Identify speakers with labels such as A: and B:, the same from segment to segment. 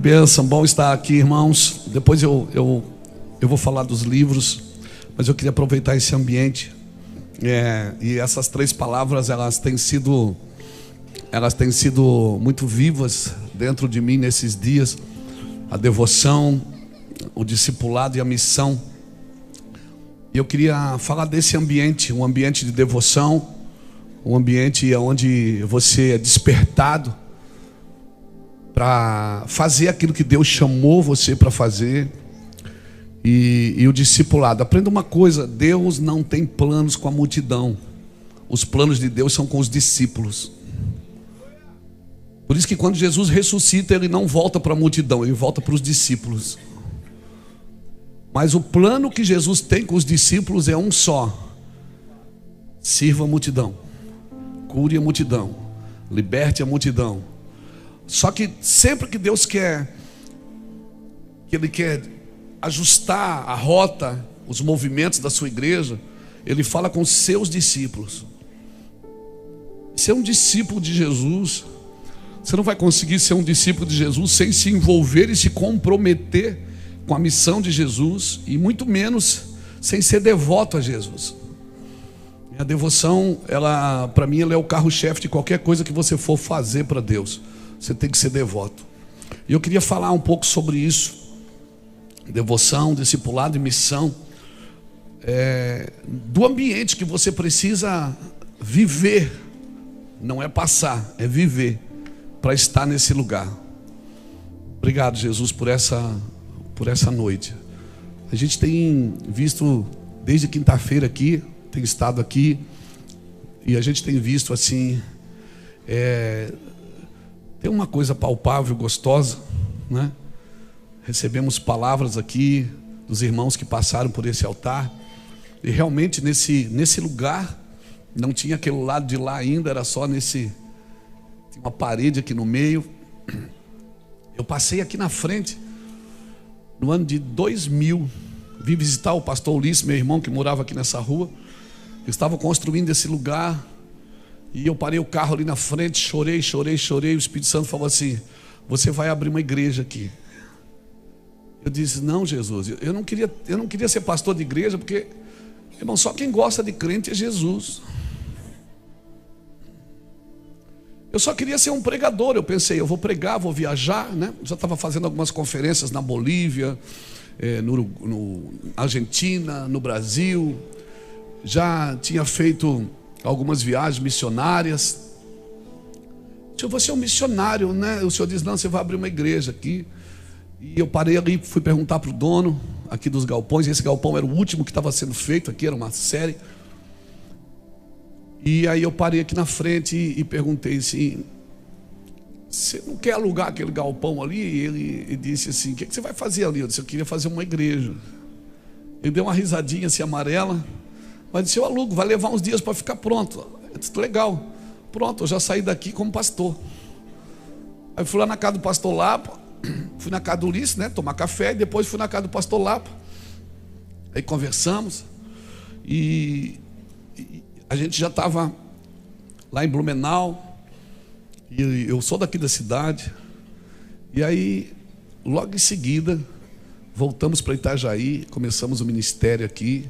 A: bênção, bom estar aqui, irmãos. Depois eu vou falar dos livros, mas eu queria aproveitar esse ambiente. E essas três palavras, elas têm sido muito vivas dentro de mim nesses dias. A devoção, o discipulado e a missão. E eu queria falar desse ambiente, um ambiente de devoção, um ambiente onde você é despertado para fazer aquilo que Deus chamou você para fazer. E o discipulado. Aprenda uma coisa: Deus não tem planos com a multidão. Os planos de Deus são com os discípulos. Por isso que quando Jesus ressuscita, Ele não volta para a multidão, Ele volta para os discípulos. Mas o plano que Jesus tem com os discípulos é um só: sirva a multidão, cure a multidão, liberte a multidão. Só que sempre que Deus quer, que Ele quer ajustar a rota, os movimentos da sua igreja, Ele fala com os seus discípulos. Ser um discípulo de Jesus, você não vai conseguir ser um discípulo de Jesus sem se envolver e se comprometer com a missão de Jesus, e muito menos sem ser devoto a Jesus. A devoção, para mim, ela é o carro-chefe de qualquer coisa que você for fazer para Deus. Você tem que ser devoto. E eu queria falar um pouco sobre isso. Devoção, discipulado e missão. Do ambiente que você precisa viver. Não é passar, é viver, para estar nesse lugar. Obrigado, Jesus, por essa noite. A gente tem visto desde quinta-feira aqui, tem estado aqui, e a gente tem visto assim, tem uma coisa palpável, gostosa, né? Recebemos palavras aqui dos irmãos que passaram por esse altar, e realmente nesse lugar não tinha aquele lado de lá ainda, era só tinha uma parede aqui no meio. Eu passei aqui na frente no ano de 2000, vim visitar o pastor Ulisses, meu irmão que morava aqui nessa rua. Eu estava construindo esse lugar e eu parei o carro ali na frente, chorei. O Espírito Santo falou assim: você vai abrir uma igreja aqui. Eu disse: não, Jesus, eu não queria ser pastor de igreja, porque, irmão, só quem gosta de crente é Jesus. Eu só queria ser um pregador. Eu pensei, eu vou pregar, vou viajar, né? Já estava fazendo algumas conferências na Bolívia, no Argentina, no Brasil. Já tinha feito algumas viagens missionárias. Eu vou ser um missionário, né? O senhor diz: não, você vai abrir uma igreja aqui. E eu parei ali, fui perguntar para o dono aqui dos galpões. Esse galpão era o último que estava sendo feito aqui, era uma série. E aí eu parei aqui na frente e perguntei assim: você não quer alugar aquele galpão ali? E ele disse assim: o que você vai fazer ali? Eu disse: eu queria fazer uma igreja. Ele deu uma risadinha assim amarela, mas disse: eu alugo, vai levar uns dias para ficar pronto. Eu disse: legal, pronto, eu já saí daqui como pastor. Aí fui lá na casa do pastor Lapa, fui na casa do Ulisses, né, tomar café, e depois fui na casa do pastor Lapa. Aí conversamos e a gente já estava lá em Blumenau, e eu sou daqui da cidade. E aí, logo em seguida, voltamos para Itajaí, começamos o ministério aqui,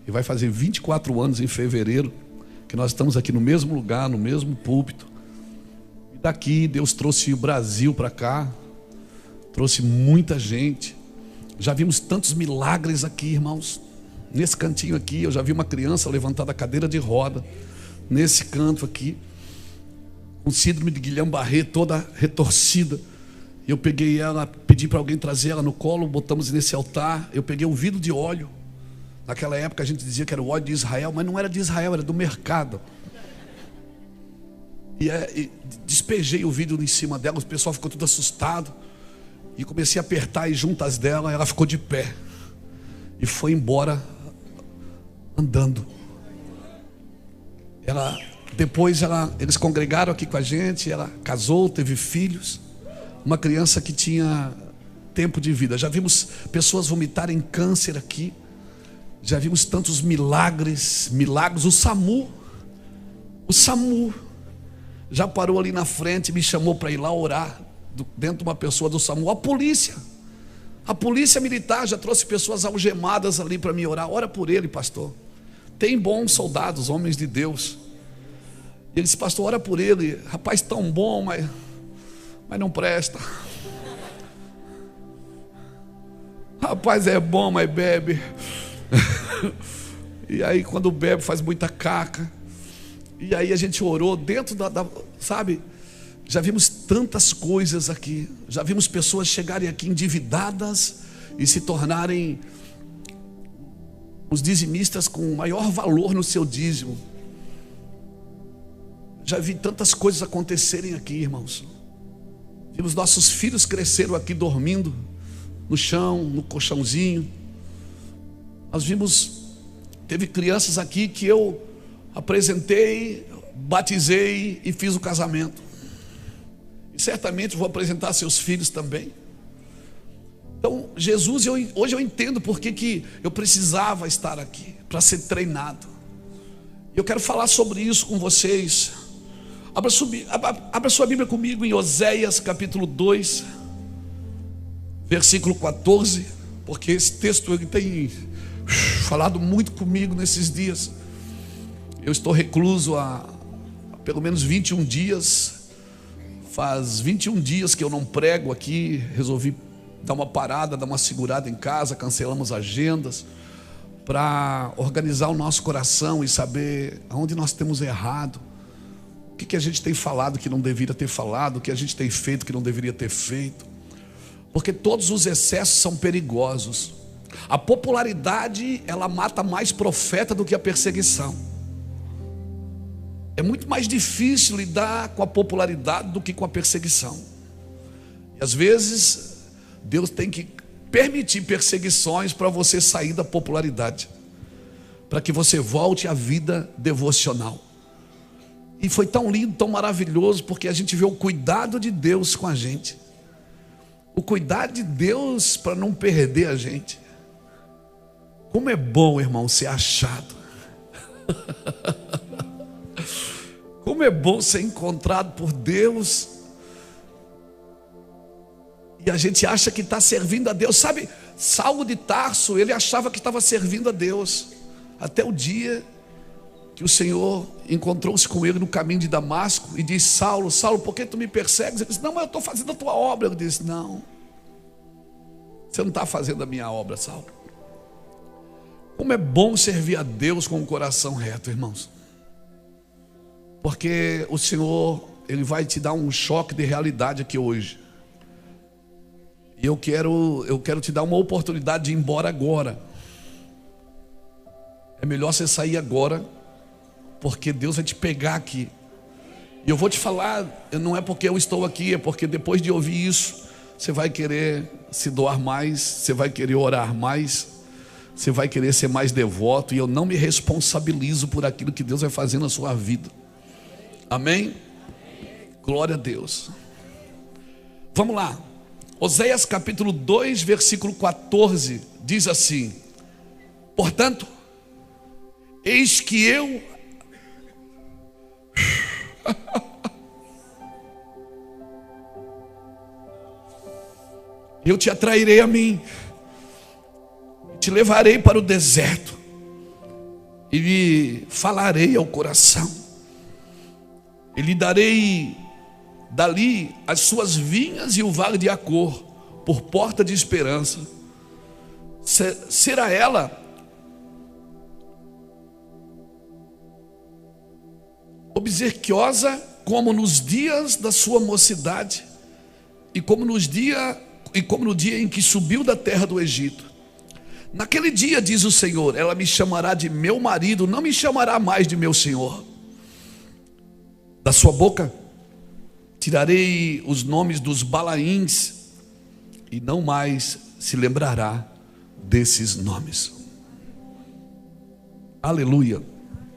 A: e vai fazer 24 anos em fevereiro, que nós estamos aqui no mesmo lugar, no mesmo púlpito. E daqui Deus trouxe o Brasil para cá, trouxe muita gente. Já vimos tantos milagres aqui, irmãos. Nesse cantinho aqui, eu já vi uma criança levantar da cadeira de roda, nesse canto aqui, com síndrome de Guillain-Barré, toda retorcida. Eu peguei ela, pedi para alguém trazer ela no colo, botamos nesse altar. Eu peguei um vidro de óleo. Naquela época a gente dizia que era o óleo de Israel, mas não era de Israel, era do mercado. E despejei o vidro em cima dela, o pessoal ficou tudo assustado. E comecei a apertar as juntas dela, ela ficou de pé. E foi embora andando. Depois eles congregaram aqui com a gente, ela casou, teve filhos. Uma criança que tinha tempo de vida. Já vimos pessoas vomitarem câncer aqui. Já vimos tantos milagres. O SAMU já parou ali na frente, me chamou para ir lá orar dentro de uma pessoa do SAMU. A polícia militar já trouxe pessoas algemadas ali para me orar. Ora por ele, pastor. Tem bons soldados, homens de Deus. Ele disse, pastor, ora por ele. Rapaz tão bom, mas não presta. Rapaz é bom, mas bebe. E aí quando bebe faz muita caca. E aí a gente orou dentro sabe? Já vimos tantas coisas aqui. Já vimos pessoas chegarem aqui endividadas e se tornarem os dizimistas com maior valor no seu dízimo. Já vi tantas coisas acontecerem aqui, irmãos. Vimos nossos filhos cresceram aqui dormindo no chão, no colchãozinho. Nós vimos, teve crianças aqui que eu apresentei, batizei e fiz o casamento. E certamente vou apresentar seus filhos também. Então, Jesus, hoje eu entendo porque que eu precisava estar aqui, para ser treinado. Eu quero falar sobre isso com vocês. Abra sua Bíblia comigo em Oséias capítulo 2, versículo 14, porque esse texto ele tem falado muito comigo nesses dias. Eu estou recluso há pelo menos 21 dias. Faz 21 dias que eu não prego aqui. Resolvi dar uma parada, dar uma segurada em casa. Cancelamos agendas para organizar o nosso coração e saber aonde nós temos errado, o que a gente tem falado que não deveria ter falado, o que a gente tem feito que não deveria ter feito, porque todos os excessos são perigosos. A popularidade, ela mata mais profeta do que a perseguição. É muito mais difícil lidar com a popularidade do que com a perseguição. E às vezes Deus tem que permitir perseguições para você sair da popularidade, para que você volte à vida devocional. E foi tão lindo, tão maravilhoso, porque a gente vê o cuidado de Deus com a gente, o cuidado de Deus para não perder a gente. Como é bom, irmão, ser achado. Como é bom ser encontrado por Deus. E a gente acha que está servindo a Deus. Sabe, Saulo de Tarso, ele achava que estava servindo a Deus, até o dia que o Senhor encontrou-se com ele no caminho de Damasco e disse, Saulo, Saulo, por que tu me persegues? Ele disse, não, mas eu estou fazendo a tua obra. Ele disse, não, você não está fazendo a minha obra, Saulo. Como é bom servir a Deus com o coração reto, irmãos. Porque o Senhor, Ele vai te dar um choque de realidade aqui hoje. E eu quero te dar uma oportunidade de ir embora agora. É melhor você sair agora, porque Deus vai te pegar aqui. E eu vou te falar, não é porque eu estou aqui, é porque depois de ouvir isso, você vai querer se doar mais, você vai querer orar mais, você vai querer ser mais devoto. E eu não me responsabilizo por aquilo que Deus vai fazer na sua vida. Amém? Glória a Deus. Vamos lá. Oséias capítulo 2, versículo 14, diz assim: portanto, eis que eu te atrairei a mim, te levarei para o deserto e lhe falarei ao coração, e lhe darei dali as suas vinhas e o vale de Acor por porta de esperança. Será ela obsequiosa como nos dias da sua mocidade, e como no dia em que subiu da terra do Egito. Naquele dia, diz o Senhor, ela me chamará de meu marido, não me chamará mais de meu senhor. Da sua boca tirarei os nomes dos Balaíns, e não mais se lembrará desses nomes. Aleluia.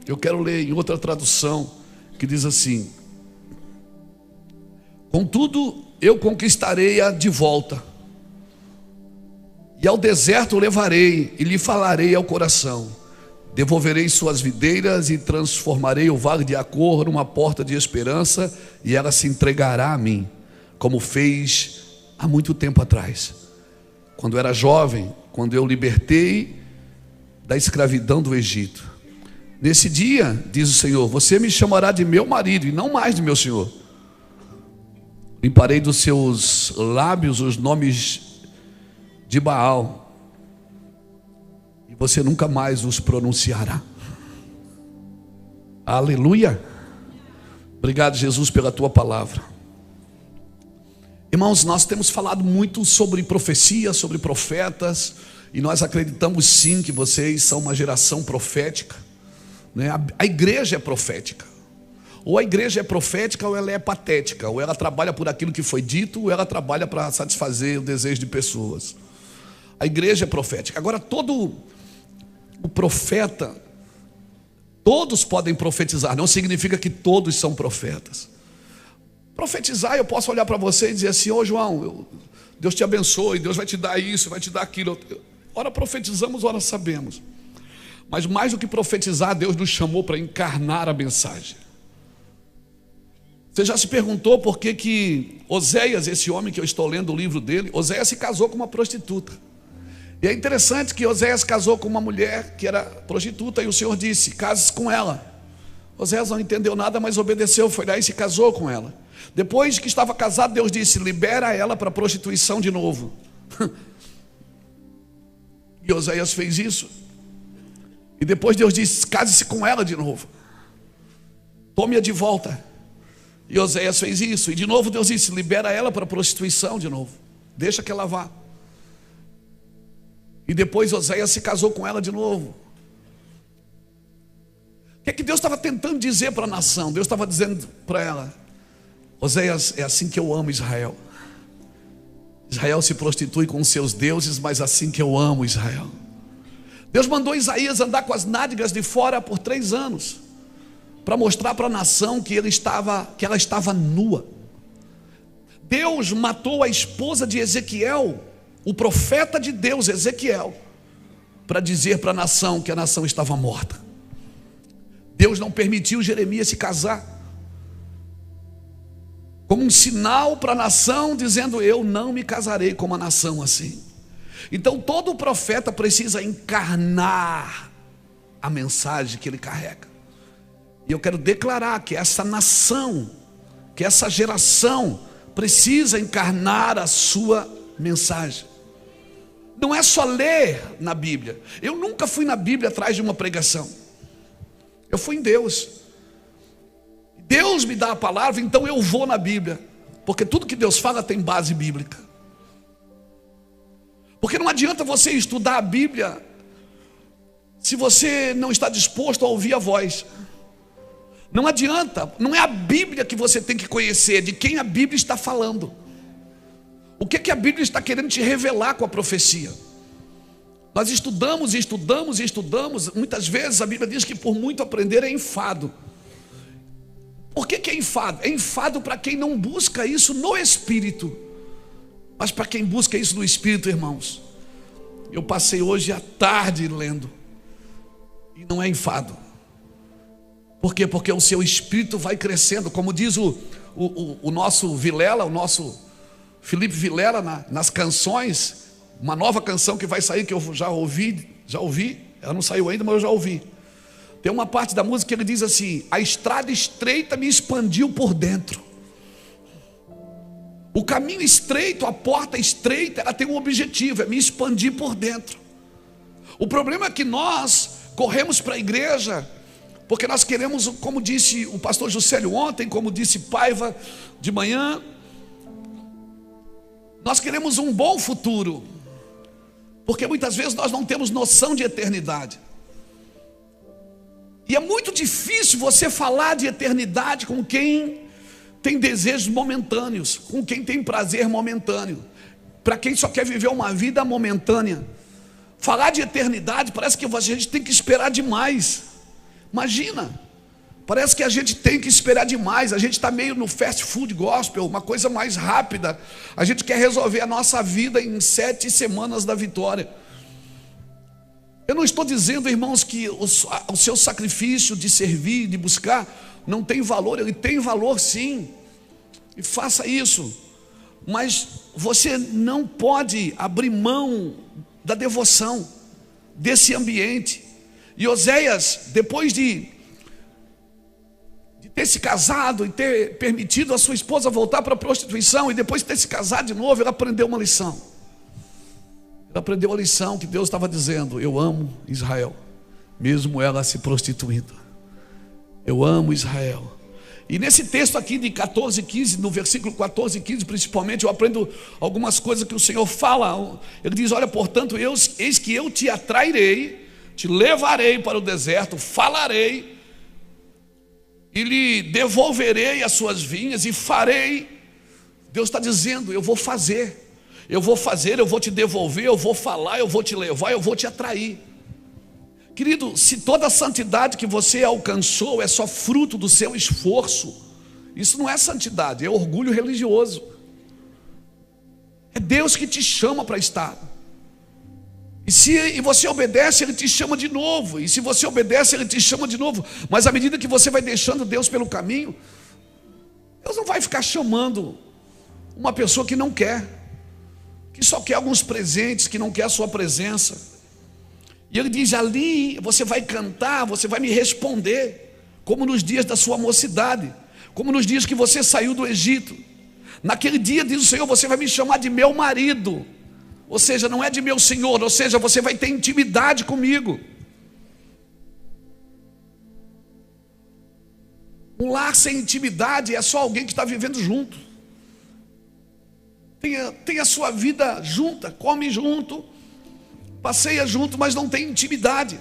A: Eu quero ler em outra tradução que diz assim: contudo eu conquistarei-a de volta, e ao deserto o levarei e lhe falarei ao coração. Devolverei suas videiras e transformarei o vale de Acor numa porta de esperança, e ela se entregará a mim. como fez há muito tempo atrás, quando era jovem, quando eu libertei da escravidão do Egito. Nesse dia, diz o Senhor, você me chamará de meu marido e não mais de meu senhor. Limparei dos seus lábios os nomes de Baal, e você nunca mais os pronunciará. Aleluia. Obrigado, Jesus, pela tua palavra. Irmãos, nós temos falado muito sobre profecia, sobre profetas, e nós acreditamos sim que vocês são uma geração profética, né? A igreja é profética. Ou a igreja é profética ou ela é patética, ou ela trabalha por aquilo que foi dito, ou ela trabalha para satisfazer o desejo de pessoas. A igreja é profética. Agora, todo o profeta, todos podem profetizar, não significa que todos são profetas. Profetizar, eu posso olhar para você e dizer assim: ô João, Deus te abençoe, Deus vai te dar isso, vai te dar aquilo. Ora profetizamos, ora sabemos. Mas mais do que profetizar, Deus nos chamou para encarnar a mensagem. Você já se perguntou por que Oséias, esse homem que eu estou lendo o livro dele, Oséias se casou com uma prostituta. E é interessante que Oséias casou com uma mulher que era prostituta, e o Senhor disse: case-se com ela. Oséias não entendeu nada, mas obedeceu, foi lá e se casou com ela. Depois que estava casado, Deus disse: libera ela para a prostituição de novo. E Oséias fez isso. E depois Deus disse: case-se com ela de novo, tome-a de volta. E Oséias fez isso. E de novo Deus disse: libera ela para a prostituição de novo, deixa que ela vá. E depois Oséias se casou com ela de novo. O que é que Deus estava tentando dizer para a nação? Deus estava dizendo para ela: Oséias, é assim que eu amo Israel. Israel se prostitui com seus deuses, mas assim que eu amo Israel. Deus mandou Isaías andar com as nádegas de fora por 3 anos, para mostrar para a nação que ela estava nua. Deus matou a esposa de Ezequiel, o profeta de Deus, Ezequiel, para dizer para a nação que a nação estava morta. Deus não permitiu Jeremias se casar, como um sinal para a nação, dizendo: eu não me casarei com uma nação assim. Então todo profeta precisa encarnar a mensagem que ele carrega. E eu quero declarar que essa nação, que essa geração precisa encarnar a sua mensagem. Não é só ler na Bíblia. Eu nunca fui na Bíblia atrás de uma pregação. Eu fui em Deus. Deus me dá a palavra, então eu vou na Bíblia, porque tudo que Deus fala tem base bíblica. Porque não adianta você estudar a Bíblia se você não está disposto a ouvir a voz. Não adianta, não é a Bíblia que você tem que conhecer, é de quem a Bíblia está falando. O que a Bíblia está querendo te revelar com a profecia? Nós estudamos e estudamos e estudamos. Muitas vezes a Bíblia diz que por muito aprender é enfado. Por que é enfado? É enfado para quem não busca isso no Espírito. Mas para quem busca isso no Espírito, irmãos, eu passei hoje à tarde lendo, e não é enfado. Por quê? Porque o seu espírito vai crescendo. Como diz o nosso Vilela, o nosso Felipe Vilela, nas canções, uma nova canção que vai sair, que eu já ouvi, ela não saiu ainda, mas eu já ouvi. Tem uma parte da música que ele diz assim: a estrada estreita me expandiu por dentro. O caminho estreito, a porta estreita, ela tem um objetivo, é me expandir por dentro. O problema é que nós corremos para a igreja porque nós queremos, como disse o pastor Juscelio ontem, como disse Paiva de manhã, nós queremos um bom futuro, porque muitas vezes nós não temos noção de eternidade. E é muito difícil você falar de eternidade com quem tem desejos momentâneos, com quem tem prazer momentâneo, para quem só quer viver uma vida momentânea. Falar de eternidade parece que a gente tem que esperar demais. Imagina, parece que a gente tem que esperar demais. A gente está meio no fast food gospel, uma coisa mais rápida. A gente quer resolver a nossa vida em 7 semanas da vitória. Eu não estou dizendo, irmãos, que o seu sacrifício de servir, de buscar, não tem valor. Ele tem valor sim, e faça isso. mas você não pode abrir mão da devoção, desse ambiente. E Oséias, depois de ter se casado e ter permitido a sua esposa voltar para a prostituição, e depois de ter se casado de novo, ele aprendeu uma lição. Ele aprendeu a lição que Deus estava dizendo: eu amo Israel, mesmo ela se prostituindo. Eu amo Israel. E nesse texto aqui de 14, 15, no versículo 14 e 15 principalmente, eu aprendo algumas coisas que o Senhor fala. Ele diz: olha, portanto, eis que eu te atrairei, te levarei para o deserto, falarei, e lhe devolverei as suas vinhas, e farei. Deus está dizendo: eu vou fazer, eu vou te devolver, eu vou falar, eu vou te levar, eu vou te atrair. Querido, se toda a santidade que você alcançou é só fruto do seu esforço, isso não é santidade, é orgulho religioso. É Deus que te chama para estar. E você obedece, Ele te chama de novo. E se você obedece, Ele te chama de novo. Mas à medida que você vai deixando Deus pelo caminho, Deus não vai ficar chamando uma pessoa que não quer, que só quer alguns presentes, que não quer a sua presença. E Ele diz: ali você vai cantar, você vai me responder, como nos dias da sua mocidade, como nos dias que você saiu do Egito. Naquele dia, diz o Senhor, você vai me chamar de meu marido. Ou seja, não é de meu senhor, ou seja, você vai ter intimidade comigo. Um lar sem intimidade é só alguém que está vivendo junto. Tem a sua vida junta, come junto, passeia junto, mas não tem intimidade.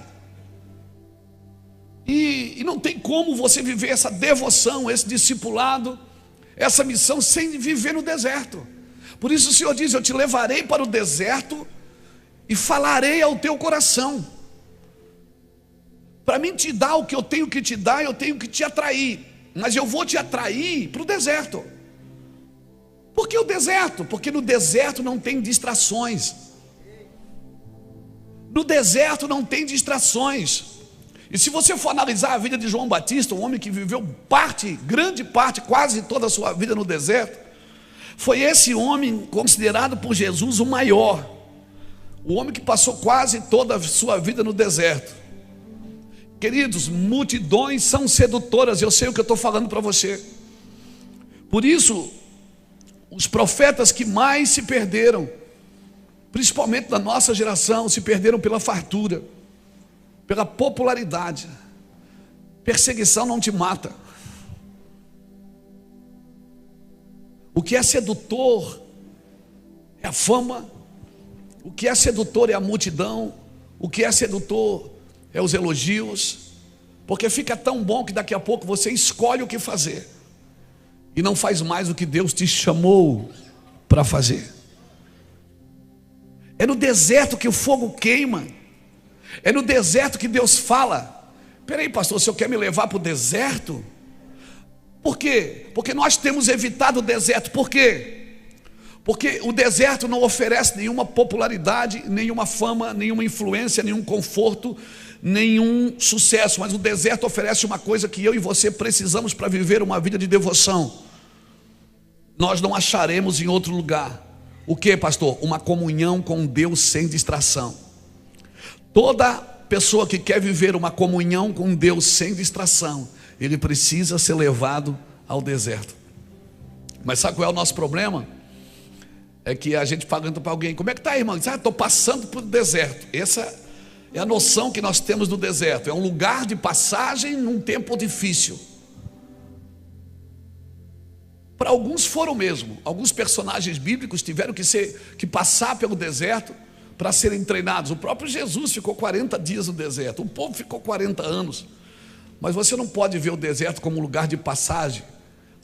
A: E não tem como você viver essa devoção, esse discipulado, essa missão sem viver no deserto. Por isso o Senhor diz: eu te levarei para o deserto e falarei ao teu coração. Para mim te dar o que eu tenho que te dar, eu tenho que te atrair. Mas eu vou te atrair para o deserto. Por que o deserto? Porque no deserto não tem distrações. No deserto não tem distrações. E se você for analisar a vida de João Batista, um homem que viveu grande parte, quase toda a sua vida no deserto, foi esse homem considerado por Jesus o maior, o homem que passou quase toda a sua vida no deserto. Queridos, multidões são sedutoras, eu sei o que eu estou falando para você. Por isso, os profetas que mais se perderam, principalmente da nossa geração, se perderam pela fartura, pela popularidade. Perseguição não te mata. O que é sedutor é a fama, o que é sedutor é a multidão, o que é sedutor é os elogios, porque fica tão bom que daqui a pouco você escolhe o que fazer e não faz mais o que Deus te chamou para fazer. É no deserto que o fogo queima, é no deserto que Deus fala: peraí, pastor, o senhor quer me levar para o deserto? Por quê? Porque nós temos evitado o deserto. Por quê? Porque o deserto não oferece nenhuma popularidade, nenhuma fama, nenhuma influência, nenhum conforto, nenhum sucesso. Mas o deserto oferece uma coisa que eu e você precisamos para viver uma vida de devoção. Nós não acharemos em outro lugar. O que, pastor? Uma comunhão com Deus sem distração. Toda pessoa que quer viver uma comunhão com Deus sem distração, ele precisa ser levado ao deserto. Mas sabe qual é o nosso problema? É que a gente pergunta para alguém: como é que está, irmão? Diz: estou passando por deserto. Essa é a noção que nós temos do deserto. É um lugar de passagem num tempo difícil. Para alguns foram mesmo. Alguns personagens bíblicos tiveram que passar pelo deserto para serem treinados. O próprio Jesus ficou 40 dias no deserto. O povo ficou 40 anos. Mas você não pode ver o deserto como um lugar de passagem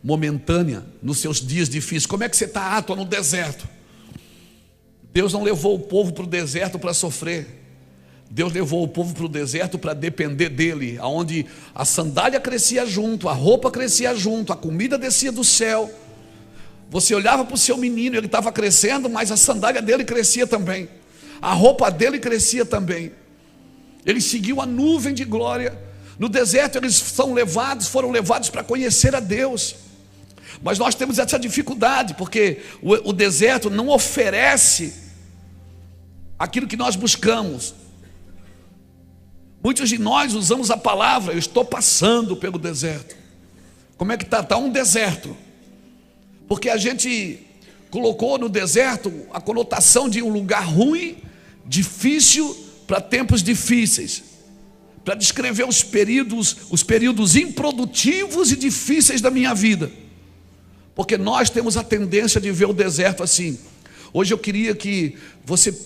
A: momentânea nos seus dias difíceis. Como é que você está? Estou no deserto. Deus não levou o povo para o deserto para sofrer. Deus levou o povo para o deserto para depender dele, aonde a sandália crescia junto, a roupa crescia junto, a comida descia do céu. Você olhava para o seu menino, ele estava crescendo, mas a sandália dele crescia também, a roupa dele crescia também. Ele seguiu a nuvem de glória. No deserto eles foram levados para conhecer a Deus. Mas nós temos essa dificuldade, porque o deserto não oferece aquilo que nós buscamos. Muitos de nós usamos a palavra: eu estou passando pelo deserto. Como é que está? Está um deserto. Porque a gente colocou no deserto a conotação de um lugar ruim, difícil, para tempos difíceis, para descrever os períodos improdutivos e difíceis da minha vida. Porque nós temos a tendência de ver o deserto assim. Hoje eu queria que você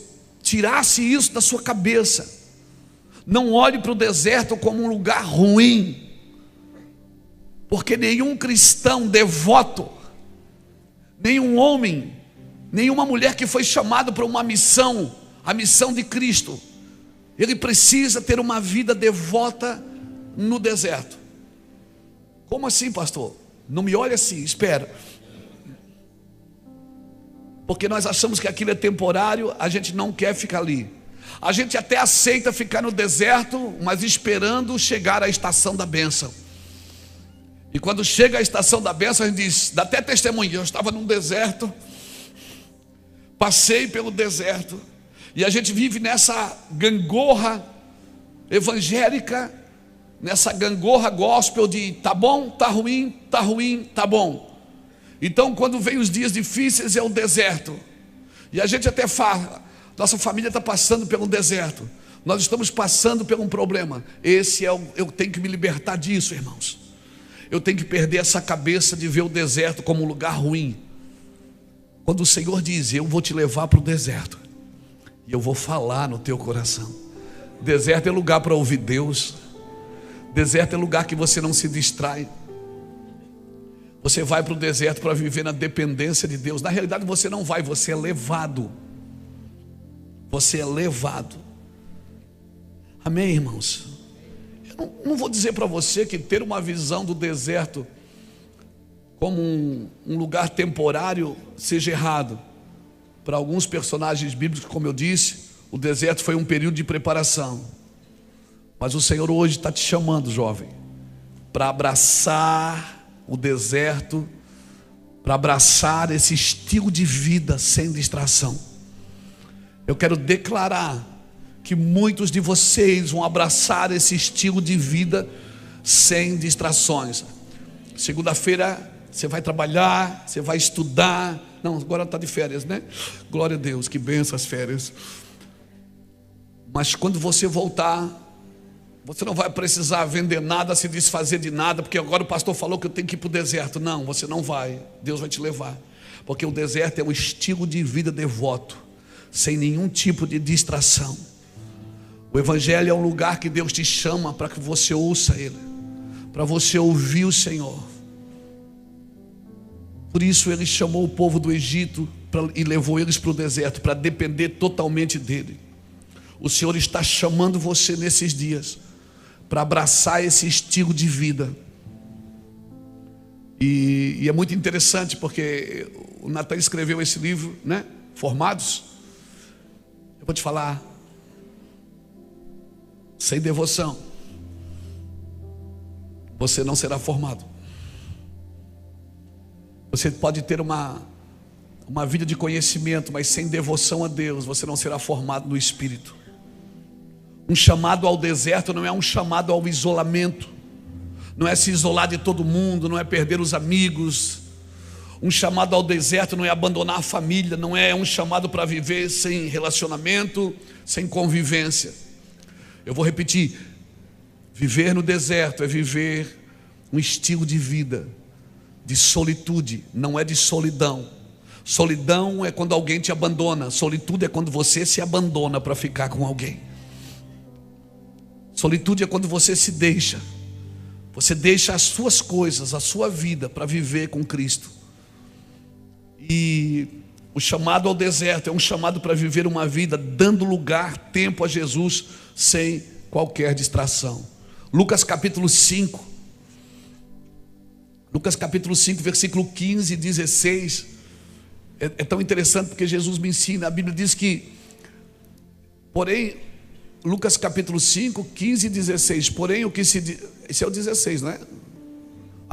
A: tirasse isso da sua cabeça. Não olhe para o deserto como um lugar ruim, porque nenhum cristão devoto, nenhum homem, nenhuma mulher que foi chamado para uma missão, a missão de Cristo, ele precisa ter uma vida devota no deserto. Como assim, pastor? Não me olhe assim, espera. Porque nós achamos que aquilo é temporário, a gente não quer ficar ali. A gente até aceita ficar no deserto, mas esperando chegar à estação da bênção. E quando chega a estação da bênção, a gente diz, dá até testemunho: eu estava num deserto, passei pelo deserto. E a gente vive nessa gangorra evangélica, nessa gangorra gospel de tá bom, tá ruim, tá bom. Então quando vem os dias difíceis é o deserto. E a gente até fala, nossa família está passando pelo deserto, nós estamos passando por um problema. Eu tenho que me libertar disso, irmãos. Eu tenho que perder essa cabeça de ver o deserto como um lugar ruim. Quando o Senhor diz: eu vou te levar para o deserto, e eu vou falar no teu coração. Deserto é lugar para ouvir Deus. Deserto é lugar que você não se distrai. Você vai para o deserto para viver na dependência de Deus. Na realidade você não vai, você é levado. Você é levado. Amém, irmãos? Eu não vou dizer para você que ter uma visão do deserto como um lugar temporário seja errado. Para alguns personagens bíblicos, como eu disse, o deserto foi um período de preparação. Mas o Senhor hoje está te chamando, jovem, para abraçar o deserto, para abraçar esse estilo de vida sem distração. Eu quero declarar que muitos de vocês vão abraçar esse estilo de vida sem distrações. Segunda-feira você vai trabalhar, você vai estudar. Não, agora está de férias, né? Glória a Deus, que benção as férias. Mas quando você voltar, você não vai precisar vender nada, se desfazer de nada, porque agora o pastor falou que eu tenho que ir para o deserto. Não, você não vai. Deus vai te levar. Porque o deserto é um estilo de vida devoto, sem nenhum tipo de distração. O Evangelho é um lugar que Deus te chama para que você ouça Ele, para você ouvir o Senhor. Por isso Ele chamou o povo do Egito e levou eles para o deserto, para depender totalmente dEle. O Senhor está chamando você nesses dias para abraçar esse estilo de vida. E é muito interessante porque o Natan escreveu esse livro, né? Formados. Eu vou te falar, sem devoção você não será formado. Você pode ter uma vida de conhecimento, mas sem devoção a Deus você não será formado no Espírito. Um chamado ao deserto não é um chamado ao isolamento, não é se isolar de todo mundo, não é perder os amigos. Um chamado ao deserto não é abandonar a família, não é um chamado para viver sem relacionamento, sem convivência. Eu vou repetir: viver no deserto é viver um estilo de vida de solitude, não é de solidão. Solidão é quando alguém te abandona, solitude é quando você se abandona para ficar com alguém. Solitude é quando você se deixa, você deixa as suas coisas, a sua vida para viver com Cristo. E o chamado ao deserto é um chamado para viver uma vida dando lugar, tempo a Jesus, sem qualquer distração. Lucas capítulo 5, versículo 15 e 16, é tão interessante porque Jesus me ensina. A Bíblia diz que, porém, Lucas capítulo 5, 15 e 16, porém o que se diz, esse é o 16, não é?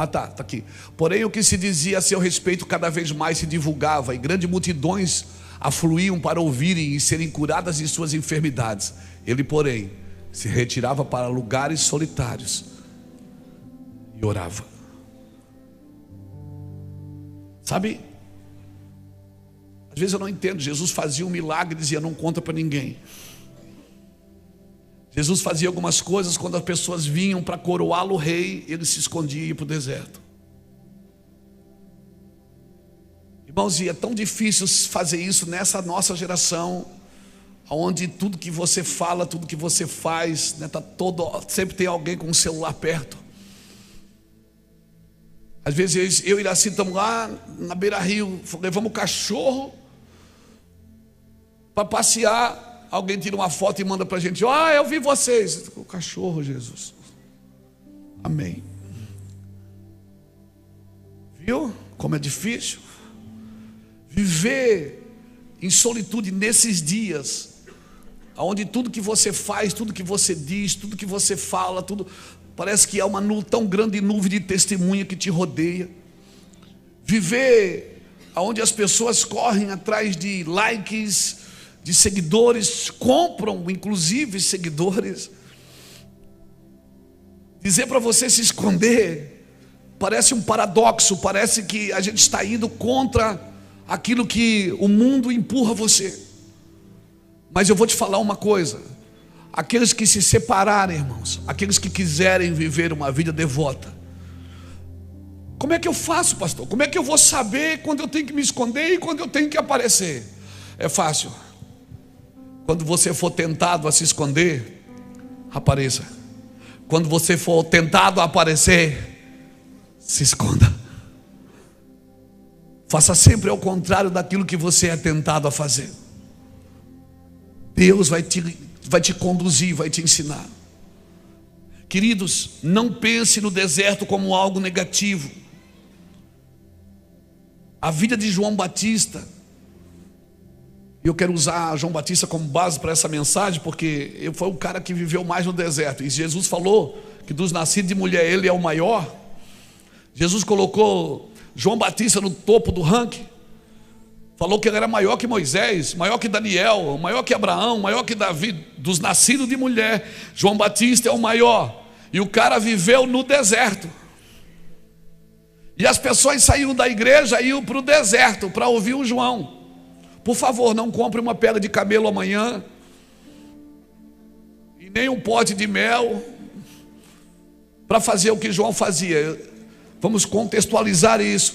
A: Tá aqui. Porém, o que se dizia a seu respeito cada vez mais se divulgava, e grandes multidões afluíam para ouvirem e serem curadas de suas enfermidades. Ele, porém, se retirava para lugares solitários e orava. Sabe? Às vezes eu não entendo. Jesus fazia um milagre e dizia: não conta para ninguém. Jesus fazia algumas coisas, quando as pessoas vinham para coroá-lo rei, ele se escondia e ia para o deserto. Irmãos, e é tão difícil fazer isso nessa nossa geração, onde tudo que você fala, tudo que você faz, né, sempre tem alguém com o celular perto. Às vezes eu e Iraci estamos lá na beira-rio, levamos o cachorro para passear. Alguém tira uma foto e manda para a gente: eu vi vocês. O cachorro, Jesus. Amém. Viu como é difícil viver em solitude nesses dias, onde tudo que você faz, tudo que você diz, tudo que você fala, tudo parece que é uma tão grande nuvem de testemunha que te rodeia. Viver onde as pessoas correm atrás de likes, de seguidores, compram inclusive seguidores. Dizer para você se esconder parece um paradoxo, parece que a gente está indo contra aquilo que o mundo empurra você. Mas eu vou te falar uma coisa: aqueles que se separarem, irmãos, aqueles que quiserem viver uma vida devota, como é que eu faço, pastor? Como é que eu vou saber quando eu tenho que me esconder e quando eu tenho que aparecer? É fácil. Quando você for tentado a se esconder, apareça. Quando você for tentado a aparecer, se esconda. Faça sempre ao contrário daquilo que você é tentado a fazer. Deus vai te conduzir, vai te ensinar. Queridos, não pense no deserto como algo negativo. A vida de João Batista, eu quero usar João Batista como base para essa mensagem, porque ele foi o cara que viveu mais no deserto. E Jesus falou que dos nascidos de mulher ele é o maior. Jesus colocou João Batista no topo do ranking. Falou que ele era maior que Moisés, maior que Daniel, maior que Abraão, maior que Davi. Dos nascidos de mulher, João Batista é o maior. E o cara viveu no deserto. E as pessoas saíam da igreja e iam para o deserto para ouvir o João. Por favor, não compre uma pele de camelo amanhã, e nem um pote de mel, para fazer o que João fazia. Vamos contextualizar isso.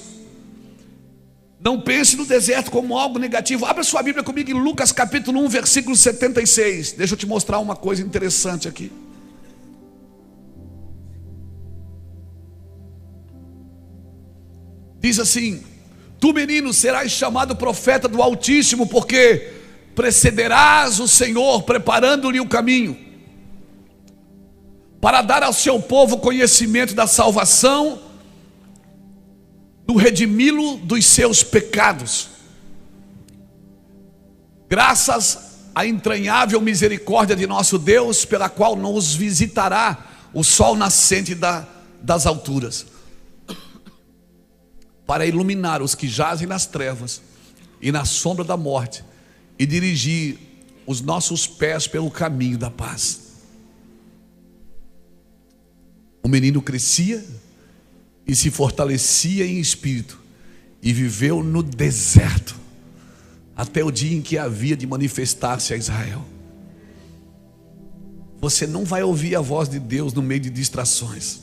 A: Não pense no deserto como algo negativo. Abra sua Bíblia comigo em Lucas capítulo 1, versículo 76. Deixa eu te mostrar uma coisa interessante aqui. Diz assim: tu, menino, serás chamado profeta do Altíssimo, porque precederás o Senhor, preparando-lhe o caminho, para dar ao seu povo conhecimento da salvação, do redimi-lo dos seus pecados, graças à entranhável misericórdia de nosso Deus, pela qual nos visitará o sol nascente das alturas, para iluminar os que jazem nas trevas e na sombra da morte, e dirigir os nossos pés pelo caminho da paz. O menino crescia e se fortalecia em espírito, e viveu no deserto até o dia em que havia de manifestar-se a Israel. Você não vai ouvir a voz de Deus no meio de distrações.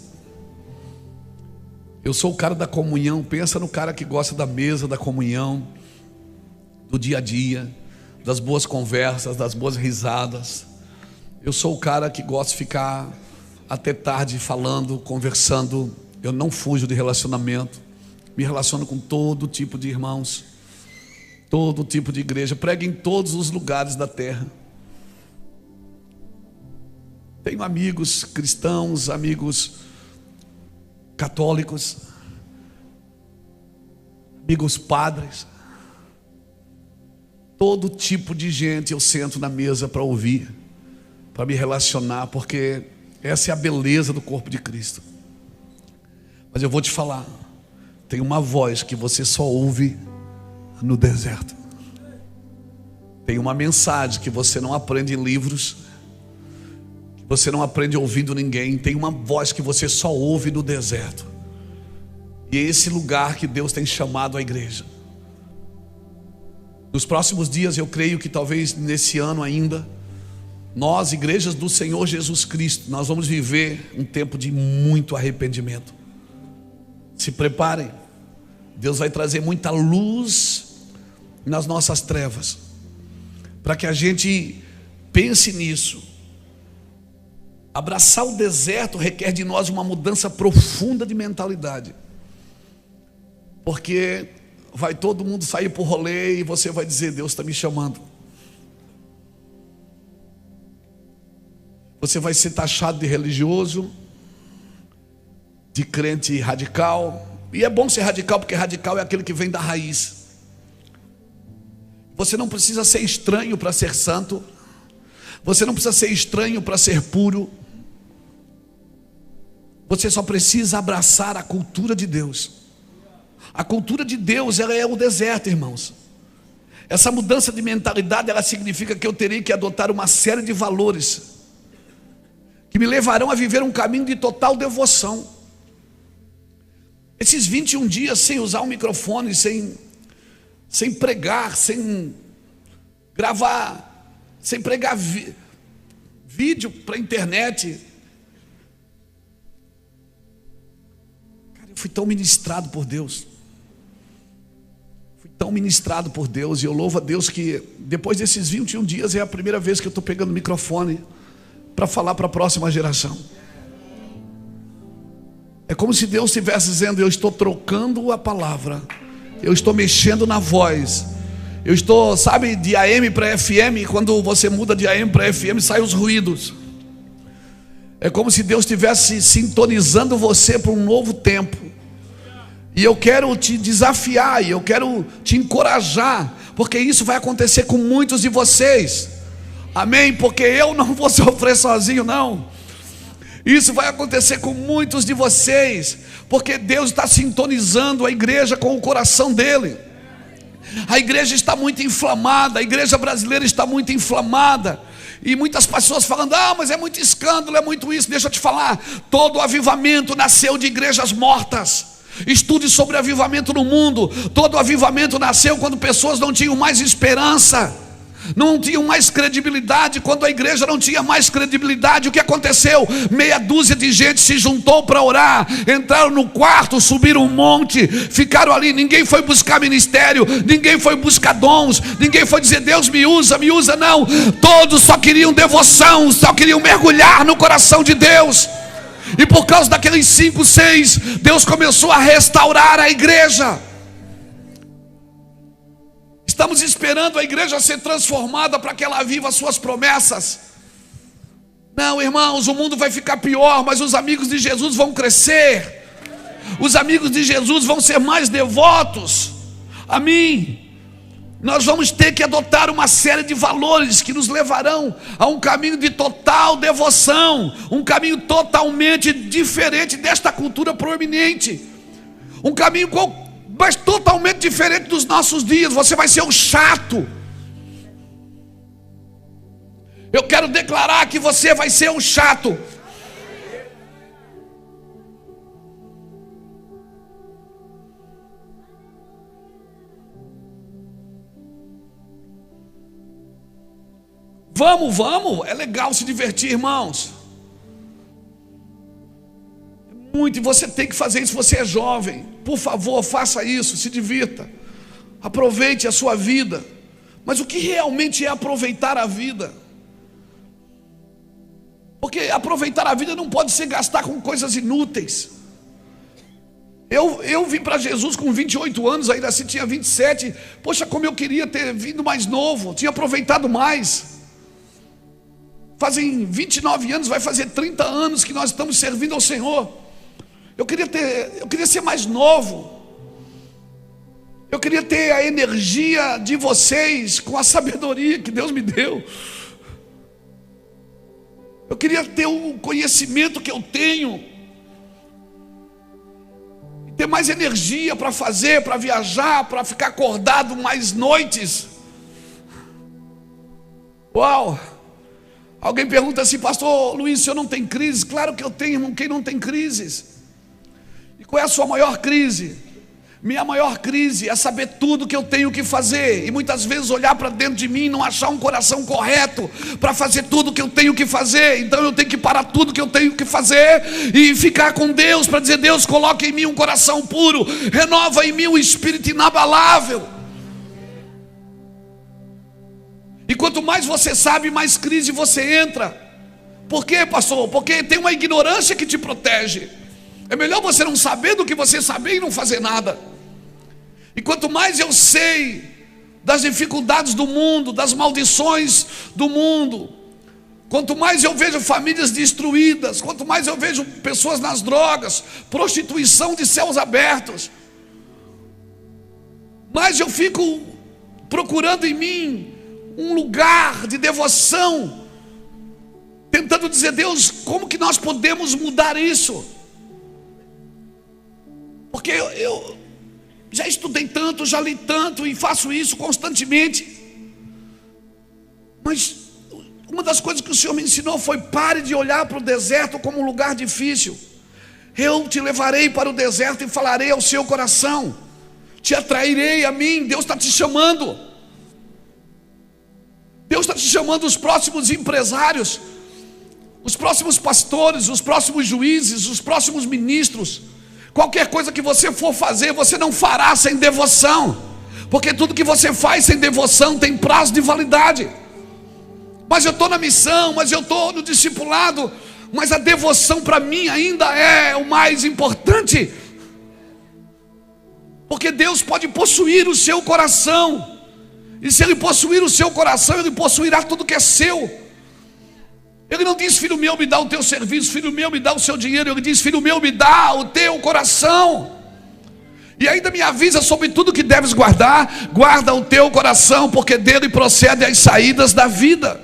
A: Eu sou o cara da comunhão. Pensa no cara que gosta da mesa, da comunhão, do dia a dia, das boas conversas, das boas risadas. Eu sou o cara que gosta de ficar até tarde falando, conversando. Eu não fujo de relacionamento. Me relaciono com todo tipo de irmãos, todo tipo de igreja. Prego em todos os lugares da terra. Tenho amigos cristãos, amigos católicos, amigos padres. Todo tipo de gente eu sento na mesa para ouvir, para me relacionar, porque essa é a beleza do corpo de Cristo. Mas eu vou te falar, tem uma voz que você só ouve no deserto. Tem uma mensagem que você não aprende em livros, que você não aprende ouvindo ninguém. Tem uma voz que você só ouve no deserto. E é esse lugar que Deus tem chamado a igreja. Nos próximos dias, eu creio que talvez nesse ano ainda, nós, igrejas do Senhor Jesus Cristo, nós vamos viver um tempo de muito arrependimento. Se preparem. Deus vai trazer muita luz nas nossas trevas, para que a gente pense nisso. Abraçar o deserto requer de nós uma mudança profunda de mentalidade, porque vai todo mundo sair por rolê e você vai dizer: Deus está me chamando. Você vai ser taxado de religioso, de crente radical. E é bom ser radical, porque radical é aquele que vem da raiz. Você não precisa ser estranho para ser santo. Você não precisa ser estranho para ser puro. Você só precisa abraçar a cultura de Deus. A cultura de Deus, ela é o deserto, irmãos. Essa mudança de mentalidade, ela significa que eu terei que adotar uma série de valores que me levarão a viver um caminho de total devoção. Esses 21 dias sem usar um microfone, sem pregar, sem gravar, sem pregar vídeo para a internet. Cara, eu fui tão ministrado por Deus. Fui tão ministrado por Deus. E eu louvo a Deus que depois desses 21 dias é a primeira vez que eu estou pegando o microfone para falar para a próxima geração. É como se Deus estivesse dizendo: eu estou trocando a palavra, eu estou mexendo na voz. Eu estou, sabe, de AM para FM. Quando você muda de AM para FM, saem os ruídos. É como se Deus estivesse sintonizando você para um novo tempo. E eu quero te desafiar, e eu quero te encorajar, porque isso vai acontecer com muitos de vocês. Amém? Porque eu não vou sofrer sozinho, não. Isso vai acontecer com muitos de vocês, porque Deus está sintonizando a igreja com o coração dele. A igreja está muito inflamada, a igreja brasileira está muito inflamada. E muitas pessoas falando: ah, mas é muito escândalo, é muito isso. Deixa eu te falar, todo avivamento nasceu de igrejas mortas. Estude sobre avivamento no mundo. Todo avivamento nasceu quando pessoas não tinham mais esperança, não tinham mais credibilidade. Quando a igreja não tinha mais credibilidade, o que aconteceu? Meia dúzia de gente se juntou para orar, entraram no quarto, subiram um monte, ficaram ali. Ninguém foi buscar ministério, ninguém foi buscar dons, ninguém foi dizer: Deus me usa, não. Todos só queriam devoção, só queriam mergulhar no coração de Deus. E por causa daqueles 5, 6, Deus começou a restaurar a igreja. Estamos esperando a igreja ser transformada para que ela viva as suas promessas. Não, irmãos, o mundo vai ficar pior, mas os amigos de Jesus vão crescer. Os amigos de Jesus vão ser mais devotos. Amém? Nós vamos ter que adotar uma série de valores que nos levarão a um caminho de total devoção, um caminho totalmente diferente desta cultura proeminente, um caminho mas totalmente diferente dos nossos dias. Você vai ser o chato. Eu quero declarar que você vai ser o chato. Vamos, é legal se divertir, irmãos. Muito, e você tem que fazer isso. Você é jovem, por favor, faça isso, se divirta, aproveite a sua vida. Mas o que realmente é aproveitar a vida? Porque aproveitar a vida não pode ser gastar com coisas inúteis. Eu vim para Jesus com 28 anos, ainda assim tinha 27. Poxa, como eu queria ter vindo mais novo, tinha aproveitado mais. Fazem 29 anos, vai fazer 30 anos que nós estamos servindo ao Senhor. Eu queria ser mais novo. Eu queria ter a energia de vocês com a sabedoria que Deus me deu. Eu queria ter o conhecimento que eu tenho. ter mais energia para fazer, para viajar, para ficar acordado mais noites. Uau! Alguém pergunta assim: pastor Luiz, o senhor não tem crise? Claro que eu tenho, irmão. Quem não tem crises? E qual é a sua maior crise? Minha maior crise é saber tudo que eu tenho que fazer, e muitas vezes olhar para dentro de mim e não achar um coração correto para fazer tudo que eu tenho que fazer. Então eu tenho que parar tudo que eu tenho que fazer e ficar com Deus, para dizer: Deus, coloque em mim um coração puro, renova em mim um espírito inabalável. E quanto mais você sabe, mais crise você entra. Por quê, pastor? Porque tem uma ignorância que te protege. É melhor você não saber do que você saber e não fazer nada. E quanto mais eu sei das dificuldades do mundo, das maldições do mundo, quanto mais eu vejo famílias destruídas, quanto mais eu vejo pessoas nas drogas, prostituição de céus abertos, mais eu fico procurando em mim um lugar de devoção, tentando dizer: Deus, como que nós podemos mudar isso? Porque eu já estudei tanto, já li tanto e faço isso constantemente. Mas uma das coisas que o Senhor me ensinou foi: pare de olhar para o deserto como um lugar difícil. Eu te levarei para o deserto e falarei ao seu coração, te atrairei a mim. Deus está te chamando. Deus está te chamando. Os próximos empresários, os próximos pastores, os próximos juízes, os próximos ministros, qualquer coisa que você for fazer, você não fará sem devoção, porque tudo que você faz sem devoção tem prazo de validade. Mas eu estou na missão, mas eu estou no discipulado, mas a devoção para mim ainda é o mais importante, porque Deus pode possuir o seu coração, e se Ele possuir o seu coração, Ele possuirá tudo que é seu. Ele não diz: filho meu, me dá o teu serviço, filho meu, me dá o seu dinheiro. Ele diz: filho meu, me dá o teu coração. E ainda me avisa sobre tudo que deves guardar. Guarda o teu coração, porque dele procede as saídas da vida.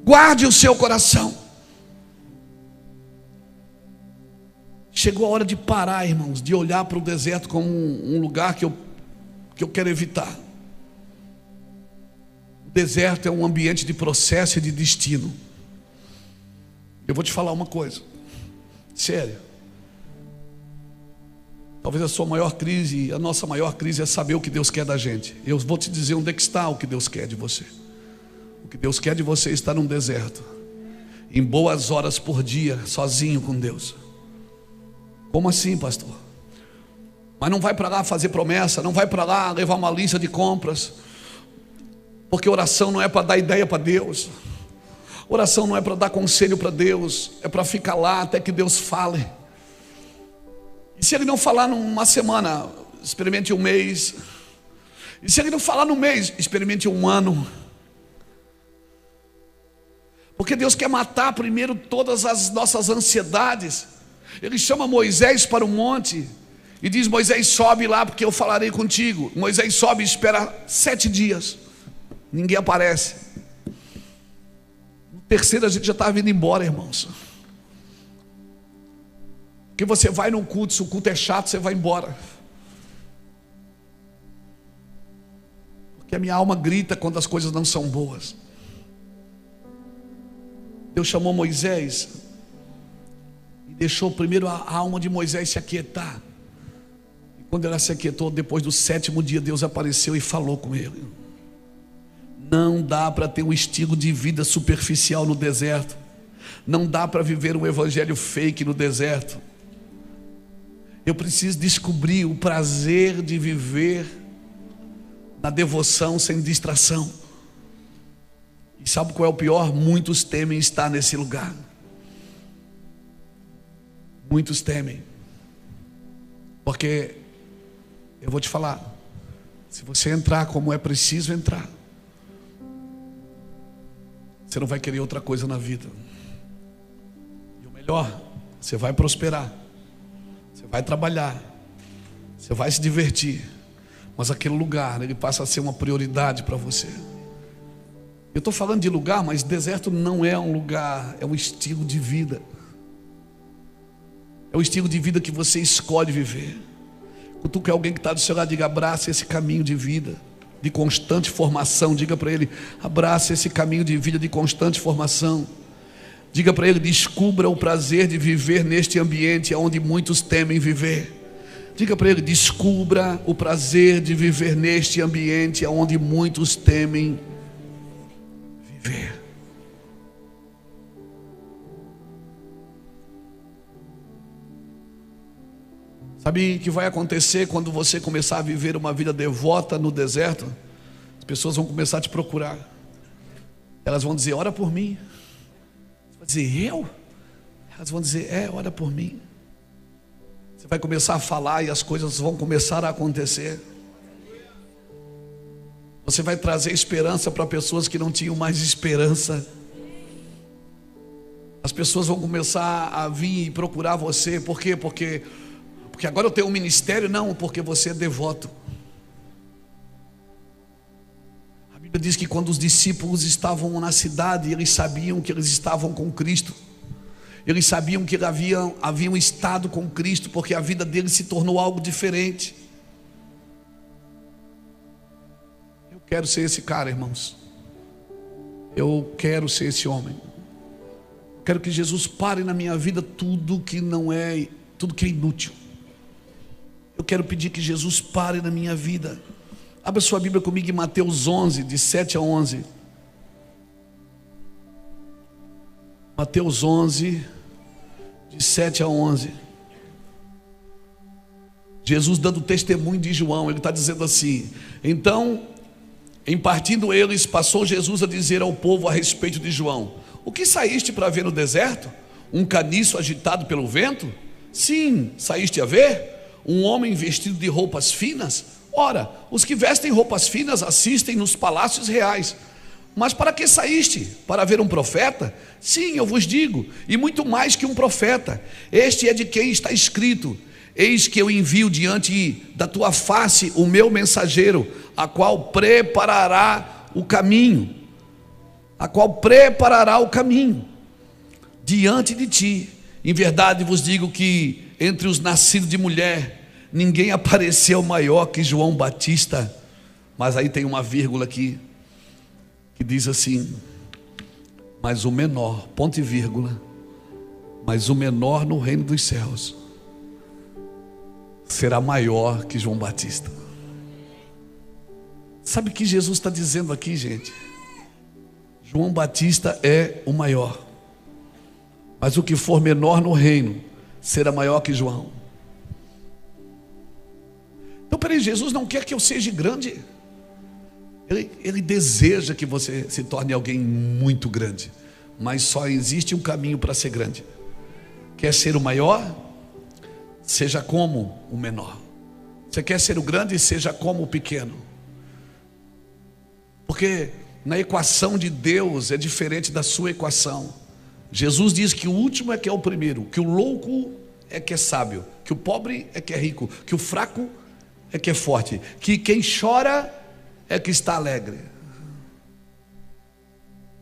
A: Guarde o seu coração. Chegou a hora de parar, irmãos, de olhar para o deserto como um lugar que eu quero evitar. O deserto é um ambiente de processo e de destino. Eu vou te falar uma coisa, sério. Talvez a sua maior crise, a nossa maior crise, é saber o que Deus quer da gente. Eu vou te dizer onde é que está o que Deus quer de você. O que Deus quer de você está num deserto, em boas horas por dia, sozinho com Deus. Como assim, pastor? Mas não vai para lá fazer promessa, não vai para lá levar uma lista de compras, porque oração não é para dar ideia para Deus. Oração não é para dar conselho para Deus, é para ficar lá até que Deus fale. E se Ele não falar numa semana, experimente um mês. E se Ele não falar no mês, experimente um ano. Porque Deus quer matar primeiro todas as nossas ansiedades. Ele chama Moisés para o monte e diz: Moisés, sobe lá, porque eu falarei contigo. Moisés sobe e espera 7 dias. Ninguém aparece. Terceiro, a gente já estava indo embora, irmãos. Porque você vai num culto, se o culto é chato, você vai embora. Porque a minha alma grita quando as coisas não são boas. Deus chamou Moisés e deixou primeiro a alma de Moisés se aquietar. E quando ela se aquietou, depois do 7º dia, Deus apareceu e falou com ele. Não dá para ter um estilo de vida superficial no deserto. Não dá para viver um evangelho fake no deserto. Eu preciso descobrir o prazer de viver na devoção sem distração. E sabe qual é o pior? Muitos temem estar nesse lugar. Muitos temem. Porque eu vou te falar, se você entrar como é preciso entrar, você não vai querer outra coisa na vida. E o melhor, você vai prosperar, você vai trabalhar, você vai se divertir, mas aquele lugar, ele passa a ser uma prioridade para você. Eu estou falando de lugar, mas deserto não é um lugar, é um estilo de vida. É o estilo de vida que você escolhe viver. Quando tu quer alguém que está do seu lado, diga: abraça esse caminho de vida, de constante formação. Diga para ele: abraça esse caminho de vida de constante formação. Diga para ele: descubra o prazer de viver neste ambiente onde muitos temem viver. Diga para ele: descubra o prazer de viver neste ambiente onde muitos temem viver. Sabe o que vai acontecer quando você começar a viver uma vida devota no deserto? As pessoas vão começar a te procurar. Elas vão dizer: ora por mim. Você vai dizer: eu? Elas vão dizer: ora por mim. Você vai começar a falar e as coisas vão começar a acontecer. Você vai trazer esperança para pessoas que não tinham mais esperança. As pessoas vão começar a vir e procurar você. Por quê? Porque agora eu tenho um ministério. Não, porque você é devoto. A Bíblia diz que quando os discípulos estavam na cidade, eles sabiam que eles estavam com Cristo. Eles sabiam que haviam estado com Cristo, porque a vida deles se tornou algo diferente. Eu quero ser esse cara, irmãos. Eu quero ser esse homem. Quero que Jesus pare na minha vida tudo que é inútil. Eu quero pedir que Jesus pare na minha vida. Abra sua Bíblia comigo em Mateus 11, de 7 a 11. Mateus 11, de 7 a 11. Jesus dando testemunho de João. Ele está dizendo assim: então, em partindo eles, passou Jesus a dizer ao povo a respeito de João: o que saíste para ver no deserto? Um caniço agitado pelo vento? Sim, saíste a ver? Um homem vestido de roupas finas? Ora, os que vestem roupas finas assistem nos palácios reais. Mas para que saíste? Para ver um profeta? Sim, eu vos digo, e muito mais que um profeta. Este é de quem está escrito: eis que eu envio diante da tua face o meu mensageiro, a qual preparará o caminho. Diante de ti. Em verdade vos digo que entre os nascidos de mulher, ninguém apareceu maior que João Batista. Mas aí tem uma vírgula aqui, que diz assim: mas o menor, ponto e vírgula, mas o menor no reino dos céus será maior que João Batista. Sabe o que Jesus está dizendo aqui, gente? João Batista é o maior, mas o que for menor no reino será maior que João. Então, peraí, Jesus não quer que eu seja grande. Ele deseja que você se torne alguém muito grande, mas só existe um caminho para ser grande. Quer ser o maior? Seja como o menor. Você quer ser o grande? Seja como o pequeno. Porque na equação de Deus é diferente da sua equação. Jesus diz que o último é que é o primeiro, que o louco é que é sábio, que o pobre é que é rico, que o fraco é que é forte, que quem chora é que está alegre.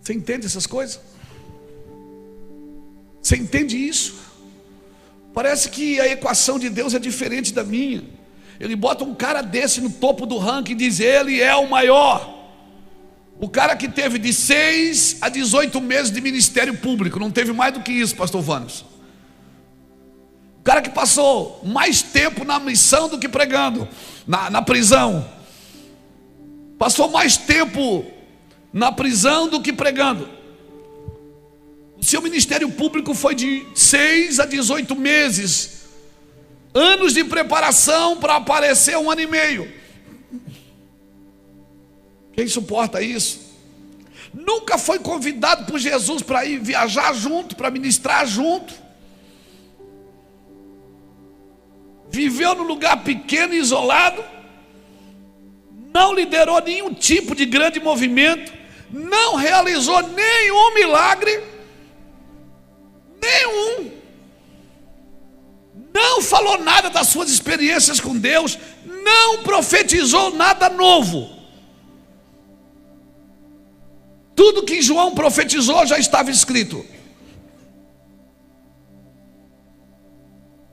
A: Você entende essas coisas? Você entende isso? Parece que a equação de Deus é diferente da minha. Ele bota um cara desse no topo do ranking e diz: ele é o maior. O cara que teve de 6 a 18 meses de ministério público, não teve mais do que isso, pastor Vânios. O cara que passou mais tempo na missão do que pregando, na prisão. Passou mais tempo na prisão do que pregando. O seu ministério público foi de 6 a 18 meses. Anos de preparação para aparecer 1 ano e meio. Quem suporta isso? Nunca foi convidado por Jesus para ir viajar junto, para ministrar junto. Viveu num lugar pequeno e isolado. Não liderou nenhum tipo de grande movimento. Não realizou nenhum milagre. Nenhum. Não falou nada das suas experiências com Deus. Não profetizou nada novo. Tudo que João profetizou já estava escrito.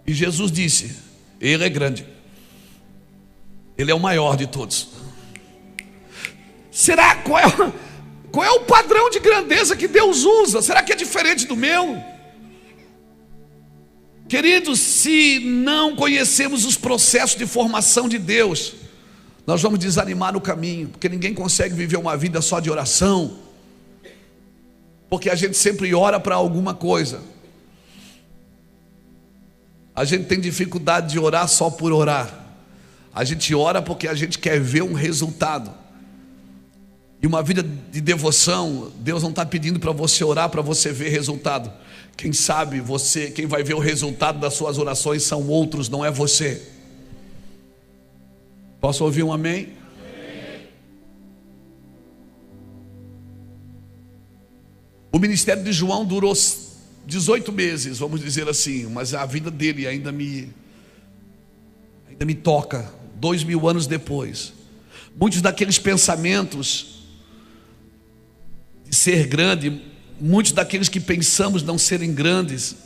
A: E Jesus disse: Ele é grande, Ele é o maior de todos. Será qual é o padrão de grandeza que Deus usa? Será que é diferente do meu? Queridos, se não conhecemos os processos de formação de Deus, nós vamos desanimar no caminho, porque ninguém consegue viver uma vida só de oração, porque a gente sempre ora para alguma coisa. A gente tem dificuldade de orar só por orar. A gente ora porque a gente quer ver um resultado. E uma vida de devoção, Deus não está pedindo para você orar para você ver resultado. Quem sabe quem vai ver o resultado das suas orações são outros, não é você. Posso ouvir um amém? Amém. O ministério de João durou 18 meses, vamos dizer assim, mas a vida dele ainda me toca, 2000 anos depois. Muitos daqueles pensamentos de ser grande, muitos daqueles que pensamos não serem grandes,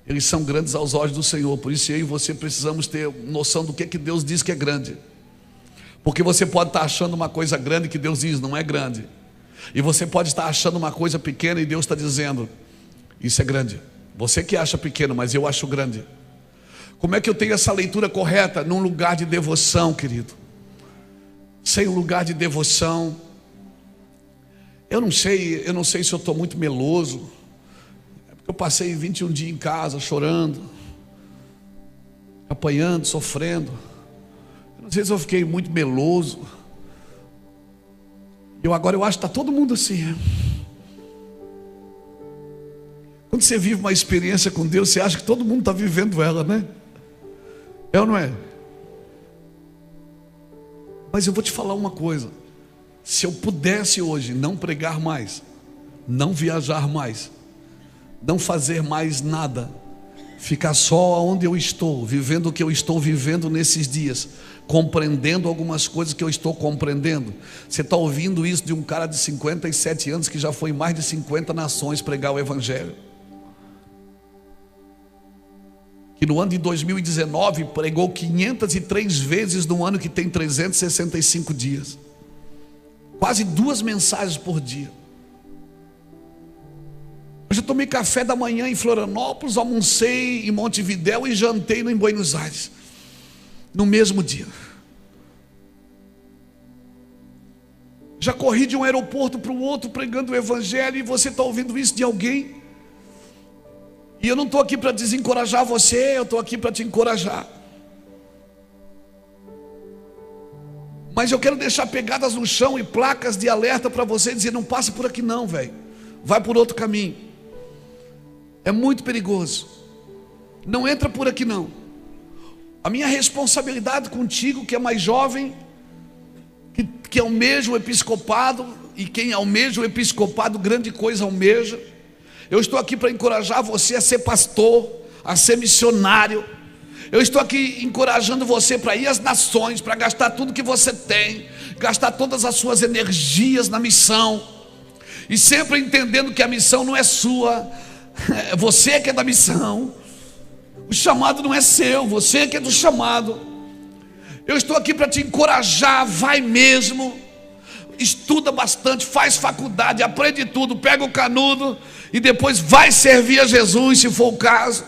A: eles são grandes aos olhos do Senhor. Por isso eu e você precisamos ter noção do que Deus diz que é grande. Porque você pode estar achando uma coisa grande que Deus diz não é grande, e você pode estar achando uma coisa pequena e Deus está dizendo: isso é grande. Você que acha pequeno, mas eu acho grande. Como é que eu tenho essa leitura correta? Num lugar de devoção, querido. Sem um lugar de devoção, eu não sei se eu estou muito meloso. É porque eu passei 21 dias em casa chorando, apanhando, sofrendo. Eu não sei se eu fiquei muito meloso. Agora eu acho que está todo mundo assim. Quando você vive uma experiência com Deus, você acha que todo mundo está vivendo ela, né? É ou não é? Mas eu vou te falar uma coisa: se eu pudesse hoje não pregar mais, não viajar mais, não fazer mais nada, ficar só onde eu estou, vivendo o que eu estou vivendo nesses dias, compreendendo algumas coisas que eu estou compreendendo. Você está ouvindo isso de um cara de 57 anos que já foi em mais de 50 nações pregar o Evangelho, que no ano de 2019 pregou 503 vezes no ano que tem 365 dias, quase 2 mensagens por dia. Eu já tomei café da manhã em Florianópolis, almocei em Montevidéu e jantei em Buenos Aires, no mesmo dia. Já corri de um aeroporto para o outro pregando o Evangelho, e você está ouvindo isso de alguém. E eu não estou aqui para desencorajar você, eu estou aqui para te encorajar. Mas eu quero deixar pegadas no chão e placas de alerta para você, dizer: não passa por aqui não, velho. Vai por outro caminho. É muito perigoso. Não entra por aqui não. A minha responsabilidade contigo, que é mais jovem, que almeja o episcopado, e quem almeja o episcopado, grande coisa almeja. Eu estou aqui para encorajar você a ser pastor, a ser missionário. Eu estou aqui encorajando você para ir às nações, para gastar tudo que você tem, gastar todas as suas energias na missão, e sempre entendendo que a missão não é sua, é você que é da missão. O chamado não é seu, você que é do chamado. Eu estou aqui para te encorajar, vai mesmo, estuda bastante, faz faculdade, aprende tudo, pega o canudo e depois vai servir a Jesus, se for o caso.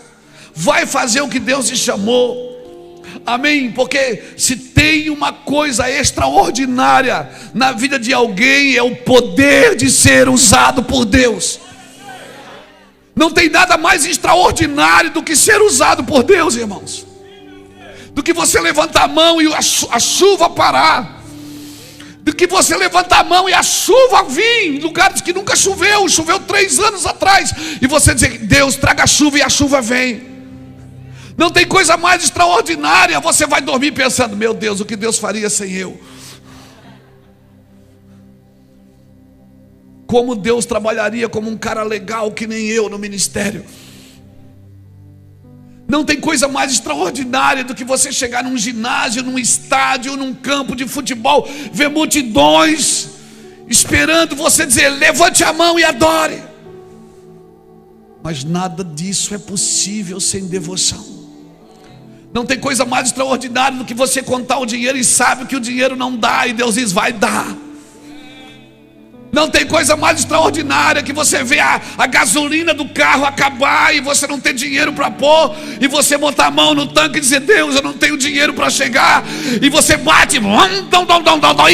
A: Vai fazer o que Deus te chamou. Amém? Porque se tem uma coisa extraordinária na vida de alguém, é o poder de ser usado por Deus. Não tem nada mais extraordinário do que ser usado por Deus, irmãos. Do que você levantar a mão e a chuva parar. Do que você levantar a mão e a chuva vir em lugares que nunca choveu. Choveu 3 anos atrás. E você dizer: Deus, traga chuva, e a chuva vem. Não tem coisa mais extraordinária. Você vai dormir pensando: meu Deus, o que Deus faria sem eu? Como Deus trabalharia como um cara legal que nem eu no ministério. Não tem coisa mais extraordinária do que você chegar num ginásio, num estádio, num campo de futebol, ver multidões esperando você dizer: levante a mão e adore. Mas nada disso é possível sem devoção. Não tem coisa mais extraordinária do que você contar o dinheiro e sabe que o dinheiro não dá, e Deus diz: vai dar. Não tem coisa mais extraordinária que você ver a gasolina do carro acabar e você não ter dinheiro para pôr, e você botar a mão no tanque e dizer: Deus, eu não tenho dinheiro para chegar, e você bate e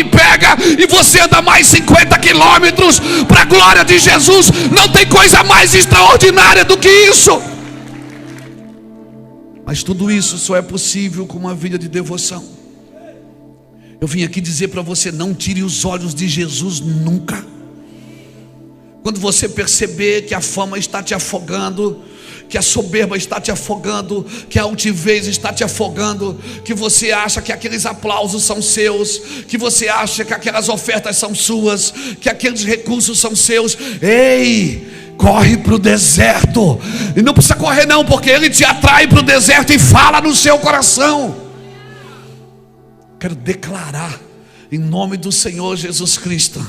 A: pega, e você anda mais 50 quilômetros para a glória de Jesus. Não tem coisa mais extraordinária do que isso. Mas tudo isso só é possível com uma vida de devoção. Eu vim aqui dizer para você: não tire os olhos de Jesus nunca. Quando você perceber que a fama está te afogando, que a soberba está te afogando, que a altivez está te afogando, que você acha que aqueles aplausos são seus, que você acha que aquelas ofertas são suas, que aqueles recursos são seus, ei, corre para o deserto. E não precisa correr não, porque Ele te atrai para o deserto e fala no seu coração. Quero declarar em nome do Senhor Jesus Cristo: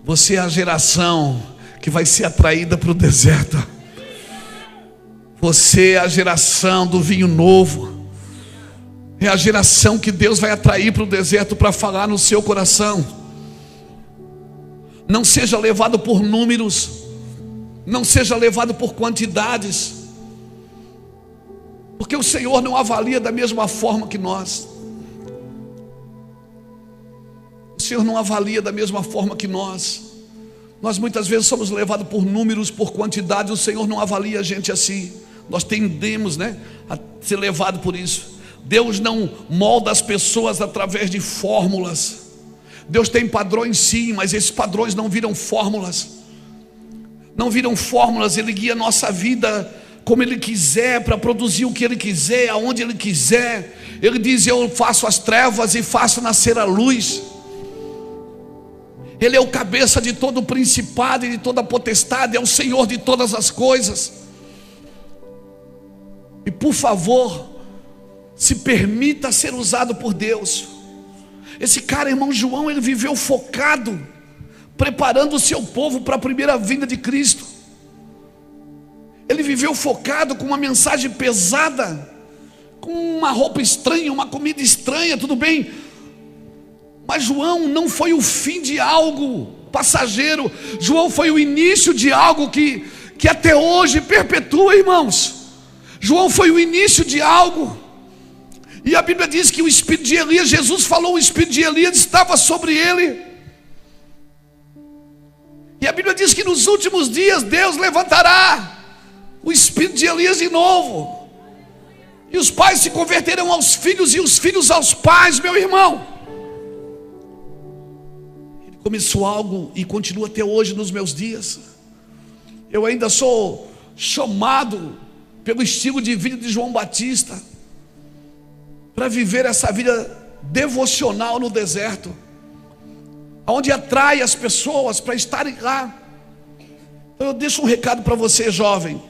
A: você é a geração que vai ser atraída para o deserto. Você é a geração do vinho novo. É a geração que Deus vai atrair para o deserto para falar no seu coração. Não seja levado por números, não seja levado por quantidades, porque o Senhor não avalia da mesma forma que nós. O Senhor não avalia da mesma forma que nós. Nós muitas vezes somos levados por números, por quantidade. O Senhor não avalia a gente assim. Nós tendemos, a ser levado por isso. Deus não molda as pessoas através de fórmulas. Deus tem padrões sim, mas esses padrões não viram fórmulas. Não viram fórmulas. Ele guia a nossa vida como Ele quiser, para produzir o que Ele quiser, aonde Ele quiser. Ele diz: eu faço as trevas e faço nascer a luz. Ele é o cabeça de todo o principado e de toda a potestade, é o Senhor de todas as coisas. E por favor, se permita ser usado por Deus. Esse cara, irmão João, ele viveu focado, preparando o seu povo para a primeira vinda de Cristo. Ele viveu focado com uma mensagem pesada, com uma roupa estranha, uma comida estranha, tudo bem. Mas João não foi o fim de algo passageiro. João foi o início de algo que até hoje perpetua, irmãos. João foi o início de algo. E a Bíblia diz que o espírito de Elias, Jesus falou, o espírito de Elias estava sobre ele. E a Bíblia diz que nos últimos dias Deus levantará o espírito de Elias de novo. E os pais se converterão aos filhos e os filhos aos pais, meu irmão. Começou algo e continua até hoje nos meus dias. Eu ainda sou chamado pelo estilo de vida de João Batista para viver essa vida devocional no deserto, onde atrai as pessoas para estarem lá. Então eu deixo um recado para você, jovem: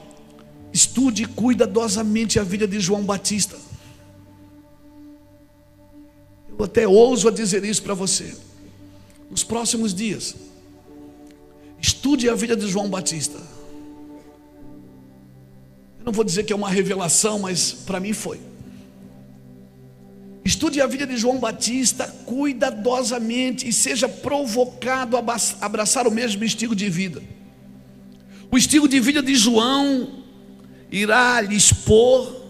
A: estude cuidadosamente a vida de João Batista. Eu até ouso a dizer isso para você. Nos próximos dias, estude a vida de João Batista. Eu não vou dizer que é uma revelação, mas para mim foi. Estude a vida de João Batista cuidadosamente e seja provocado a abraçar o mesmo estilo de vida. O estilo de vida de João irá lhe expor,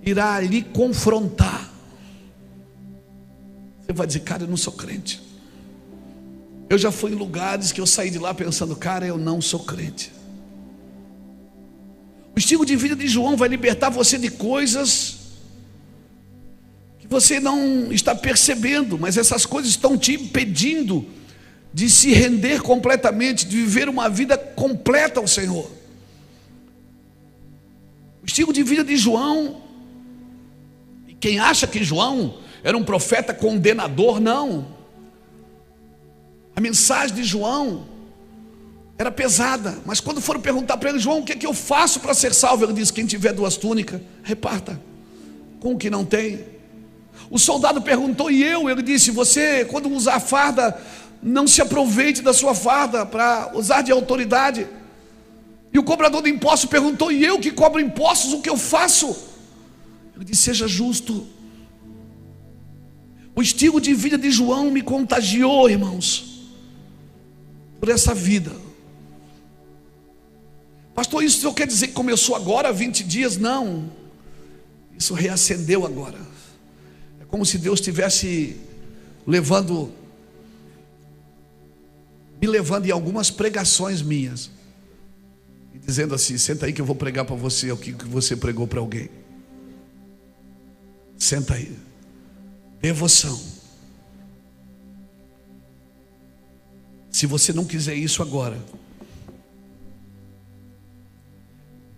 A: irá lhe confrontar. Você vai dizer: cara, eu não sou crente. Eu já fui em lugares que eu saí de lá pensando: cara, eu não sou crente. O estilo de vida de João vai libertar você de coisas que você não está percebendo, mas essas coisas estão te impedindo de se render completamente, de viver uma vida completa ao Senhor. O estilo de vida de João, e quem acha que João era um profeta condenador, não. A mensagem de João era pesada, mas quando foram perguntar para ele: João, o que é que eu faço para ser salvo? Ele disse: quem tiver 2 túnicas, reparta com o que não tem. O soldado perguntou: e eu? Ele disse: você, quando usar a farda, não se aproveite da sua farda para usar de autoridade. E o cobrador de impostos perguntou: e eu que cobro impostos, o que eu faço? Ele disse: seja justo. O estilo de vida de João me contagiou, irmãos, por essa vida. Pastor, isso quer dizer que começou agora, 20 dias? Não, isso reacendeu agora. É como se Deus estivesse me levando em algumas pregações minhas, e dizendo assim: senta aí que eu vou pregar para você o que você pregou para alguém. Senta aí. Devoção. Se você não quiser isso agora,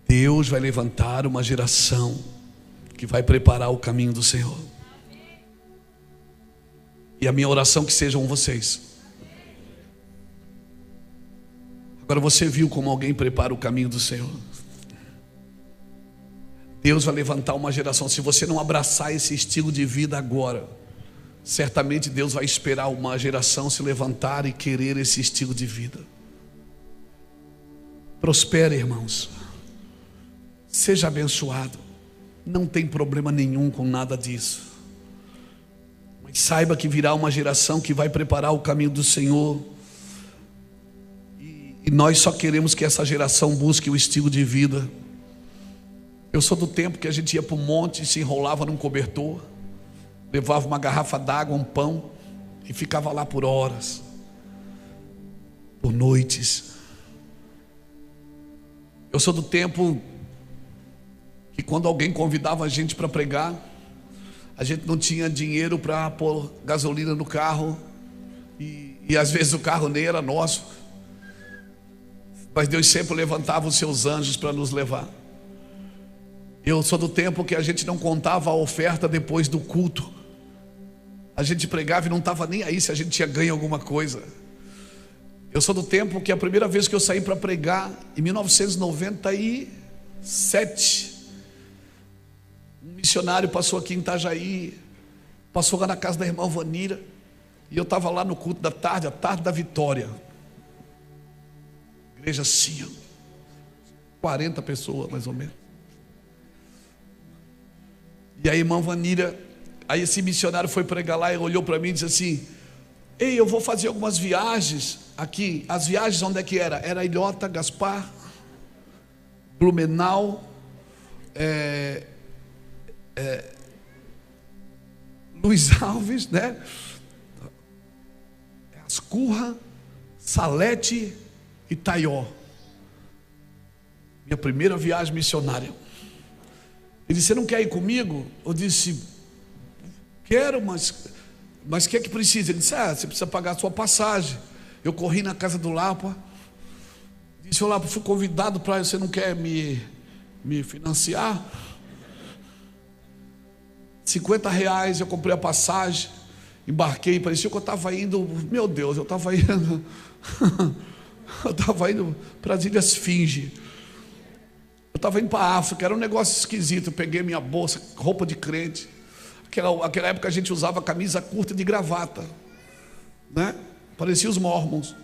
A: Deus vai levantar uma geração que vai preparar o caminho do Senhor. E a minha oração é que sejam vocês. Agora você viu como alguém prepara o caminho do Senhor. Deus vai levantar uma geração. Se você não abraçar esse estilo de vida agora, certamente Deus vai esperar uma geração se levantar e querer esse estilo de vida. Prospere, irmãos. Seja abençoado. Não tem problema nenhum com nada disso. Mas saiba que virá uma geração que vai preparar o caminho do Senhor. E nós só queremos que essa geração busque o estilo de vida. Eu sou do tempo que a gente ia para o monte, se enrolava num cobertor, levava uma garrafa d'água, um pão, e ficava lá por horas, por noites. Eu sou do tempo que quando alguém convidava a gente para pregar, a gente não tinha dinheiro para pôr gasolina no carro, e às vezes o carro nem era nosso, mas Deus sempre levantava os seus anjos para nos levar. Eu sou do tempo que a gente não contava a oferta depois do culto. A gente pregava e não estava nem aí se a gente tinha ganho alguma coisa. Eu sou do tempo que a primeira vez que eu saí para pregar, em 1997, um missionário passou aqui em Itajaí, passou lá na casa da irmã Vanira, e eu estava lá no culto da tarde, a tarde da vitória. Igreja assim, 40 pessoas mais ou menos. E a irmã Vanira, aí esse missionário foi pregar lá e olhou para mim e disse assim: ei, eu vou fazer algumas viagens aqui. As viagens onde é que era? Era Ilhota, Gaspar, Blumenau, Luiz Alves, né? Ascurra, Salete e Taió. Minha primeira viagem missionária. Ele disse: você não quer ir comigo? Eu disse: quero, mas o que é que precisa? Ele disse: você precisa pagar a sua passagem. Eu corri na casa do Lapa, disse: ô Lapa, fui convidado para, você não quer me financiar? R$50 eu comprei a passagem, embarquei, parecia que eu estava indo, meu Deus, eu estava indo para as Ilhas Finge. Eu estava indo para a África, era um negócio esquisito. Eu peguei minha bolsa, roupa de crente. Aquela época a gente usava camisa curta de gravata, né? Parecia os mormons.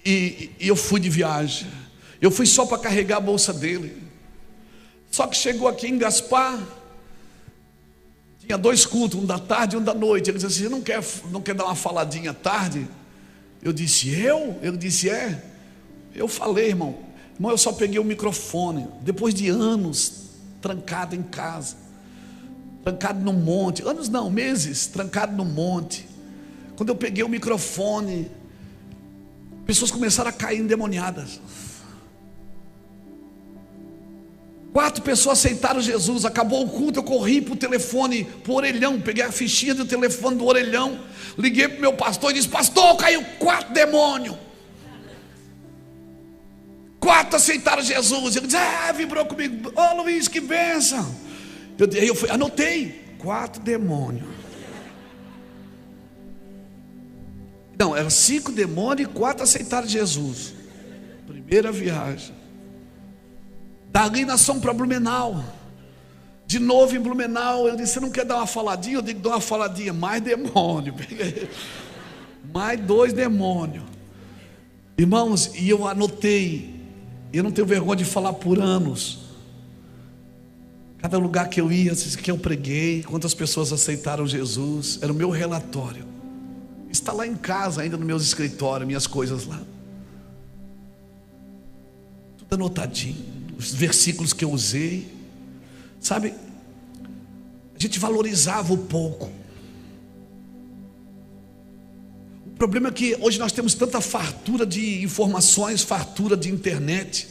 A: E eu fui de viagem. Eu fui só para carregar a bolsa dele. Só que chegou aqui em Gaspar, tinha 2 cultos, um da tarde e um da noite. Ele disse assim: não quer dar uma faladinha à tarde? Eu disse: Ele disse: é. Eu falei: irmão, eu só peguei o microfone, depois de anos, trancado em casa, trancado no monte, anos não, meses, trancado no monte. Quando eu peguei o microfone, pessoas começaram a cair endemoniadas. 4 pessoas aceitaram Jesus. Acabou o culto, eu corri para o telefone, para o orelhão, peguei a fichinha do telefone do orelhão, liguei para o meu pastor e disse: pastor, caiu 4 demônios. 4 aceitaram Jesus. Ele disse: vibrou comigo. Ô Luiz, que bênção. Eu anotei: 4 demônios. Não, eram 5 demônios e 4 aceitaram Jesus. Primeira viagem. Dali nós fomos para Blumenau. De novo em Blumenau. Ele disse: você não quer dar uma faladinha? Eu digo: dá uma faladinha. Mais demônio. Mais 2 demônios. Irmãos, e eu anotei. E eu não tenho vergonha de falar por anos. Cada lugar que eu ia, que eu preguei, quantas pessoas aceitaram Jesus, era o meu relatório. Está lá em casa, ainda no meu escritório, minhas coisas lá. Tudo anotadinho, os versículos que eu usei. Sabe, a gente valorizava o pouco. O problema é que hoje nós temos tanta fartura de informações, fartura de internet.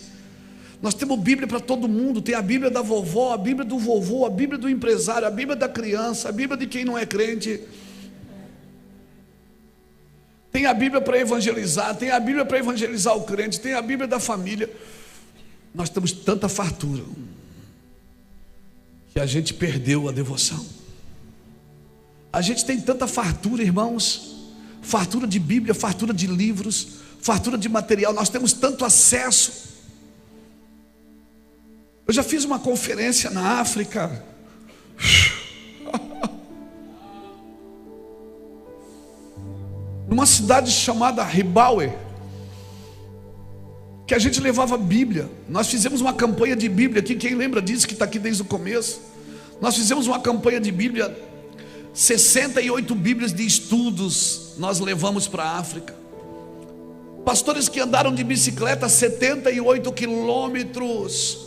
A: Nós temos Bíblia para todo mundo. Tem a Bíblia da vovó, a Bíblia do vovô, a Bíblia do empresário, a Bíblia da criança, a Bíblia de quem não é crente. Tem a Bíblia para evangelizar, tem a Bíblia para evangelizar o crente, tem a Bíblia da família. Nós temos tanta fartura que a gente perdeu a devoção. A gente tem tanta fartura, irmãos, fartura de Bíblia, fartura de livros, fartura de material. Nós temos tanto acesso. Eu já fiz uma conferência na África. Numa cidade chamada Ribaue, que a gente levava Bíblia. Nós fizemos uma campanha de Bíblia aqui. Quem lembra disso, que está aqui desde o começo? Nós fizemos uma campanha de Bíblia. 68 Bíblias de estudos nós levamos para a África. Pastores que andaram de bicicleta 78 quilômetros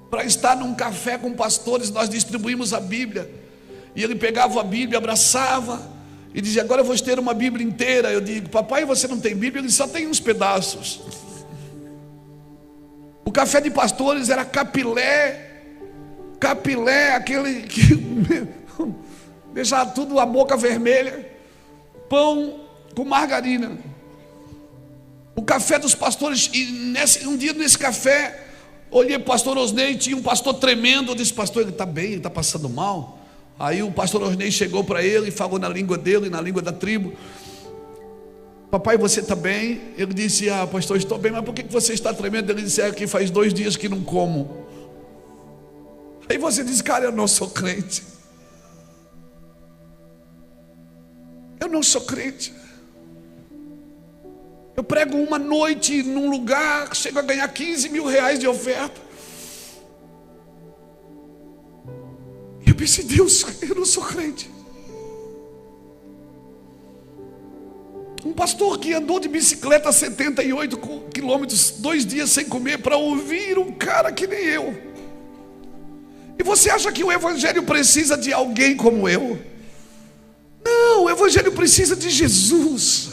A: para estar num café com pastores. Nós distribuímos a Bíblia, e ele pegava a Bíblia, abraçava e dizia: agora eu vou ter uma Bíblia inteira. Eu digo: papai, você não tem Bíblia? Ele: só tem uns pedaços. O café de pastores era capilé, aquele que deixava tudo a boca vermelha, pão com margarina. O café dos pastores. E um dia nesse café, olhei para o pastor Osnei, tinha um pastor tremendo. Eu disse: pastor, ele está bem, ele está passando mal? Aí o pastor Osnei chegou para ele e falou na língua dele, na língua da tribo: papai, você está bem? Ele disse: ah, pastor, estou bem. Mas por que você está tremendo? Ele disse: é que faz 2 dias que não como. Aí você diz: cara, eu não sou crente. Eu não sou crente. Eu prego uma noite num lugar, chego a ganhar 15 mil reais de oferta. Eu pensei: Deus, eu não sou crente. Um pastor que andou de bicicleta 78 quilômetros, 2 dias sem comer, para ouvir um cara que nem eu. E você acha que o evangelho precisa de alguém como eu? Não, o evangelho precisa de Jesus.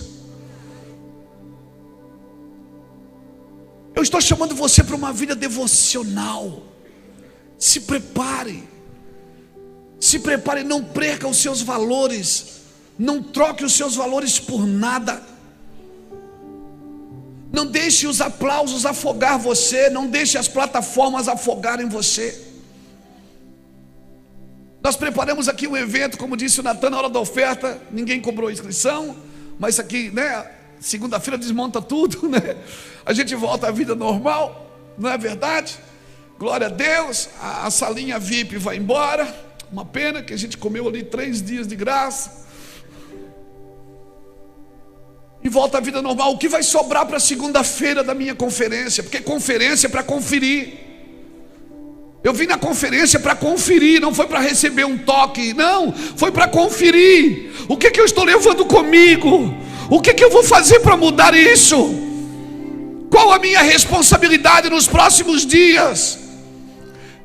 A: Eu estou chamando você para uma vida devocional. Se prepare. Se prepare, não perca os seus valores. Não troque os seus valores por nada. Não deixe os aplausos afogar você. Não deixe as plataformas afogarem você. Nós preparamos aqui um evento, como disse o Natan, na hora da oferta. Ninguém cobrou inscrição, mas isso aqui, né, segunda-feira desmonta tudo, né? A gente volta à vida normal, não é verdade? Glória a Deus. A salinha VIP vai embora. Uma pena que a gente comeu ali 3 dias de graça. E volta à vida normal. O que vai sobrar para segunda-feira da minha conferência? Porque conferência é para conferir. Eu vim na conferência para conferir, não foi para receber um toque, não, foi para conferir. O que eu estou levando comigo? O que eu vou fazer para mudar isso? Qual a minha responsabilidade nos próximos dias?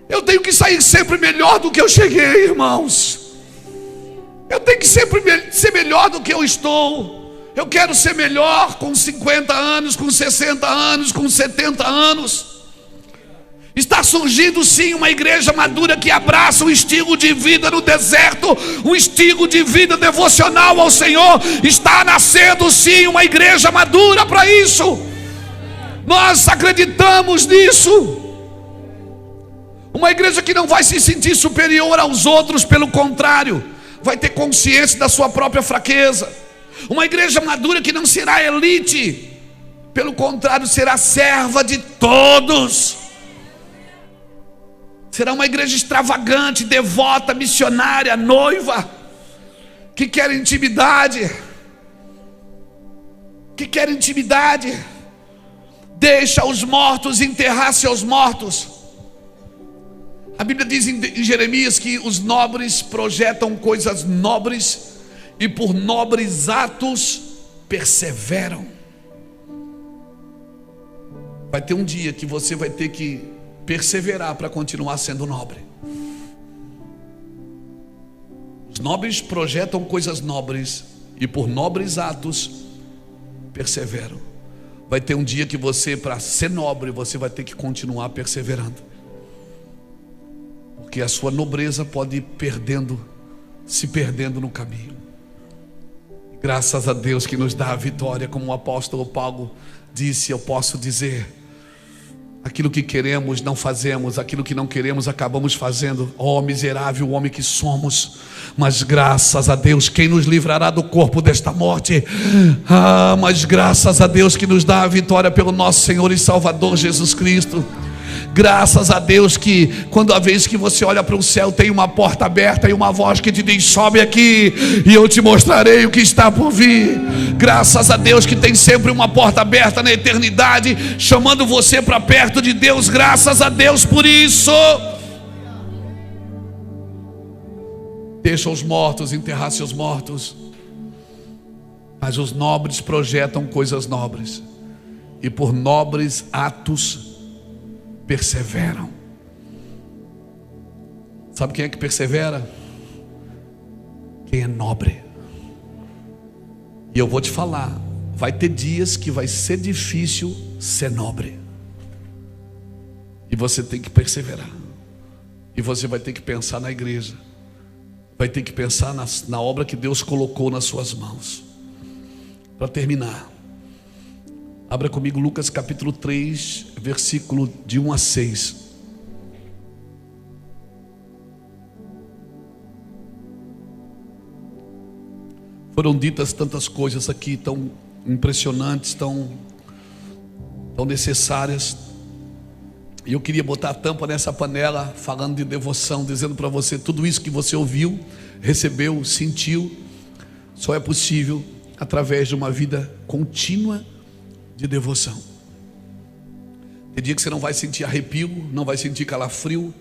A: Eu tenho que sair sempre melhor do que eu cheguei, irmãos. Eu tenho que sempre ser melhor do que eu estou. Eu quero ser melhor com 50 anos, com 60 anos, com 70 anos. Está surgindo sim uma igreja madura que abraça um estilo de vida no deserto, um estilo de vida devocional ao Senhor. Está nascendo sim uma igreja madura para isso. Nós acreditamos nisso. Uma igreja que não vai se sentir superior aos outros, pelo contrário, vai ter consciência da sua própria fraqueza. Uma igreja madura que não será elite, pelo contrário, será serva de todos. Será uma igreja extravagante, devota, missionária, noiva, que quer intimidade. Deixa os mortos enterrar seus mortos. A Bíblia diz em Jeremias que os nobres projetam coisas nobres e por nobres atos perseveram. Vai ter um dia que você vai ter que perseverar para continuar sendo nobre. Os nobres projetam coisas nobres e por nobres atos perseveram. Vai ter um dia que você, para ser nobre, você vai ter que continuar perseverando, porque a sua nobreza pode ir se perdendo no caminho. Graças a Deus que nos dá a vitória, como o apóstolo Paulo disse: eu posso dizer, aquilo que queremos não fazemos, aquilo que não queremos acabamos fazendo. Ó miserável homem que somos, mas graças a Deus, quem nos livrará do corpo desta morte? Mas graças a Deus que nos dá a vitória pelo nosso Senhor e Salvador Jesus Cristo. Graças a Deus que quando a vez que você olha para o céu tem uma porta aberta e uma voz que te diz: sobe aqui e eu te mostrarei o que está por vir. Graças a Deus que tem sempre uma porta aberta na eternidade, chamando você para perto de Deus. Graças a Deus por isso. Deixa os mortos enterrar seus mortos, mas os nobres projetam coisas nobres e por nobres atos perseveram. Sabe quem é que persevera? Quem é nobre. E eu vou te falar, vai ter dias que vai ser difícil ser nobre, e você tem que perseverar. E você vai ter que pensar na igreja, vai ter que pensar na obra que Deus colocou nas suas mãos. Para terminar, abra comigo Lucas capítulo 3, versículo de 1 a 6. Foram ditas tantas coisas aqui, tão impressionantes, tão necessárias. E eu queria botar a tampa nessa panela, falando de devoção, dizendo para você: tudo isso que você ouviu, recebeu, sentiu, só é possível através de uma vida contínua de devoção. Tem dia que você não vai sentir arrepio, não vai sentir calafrio,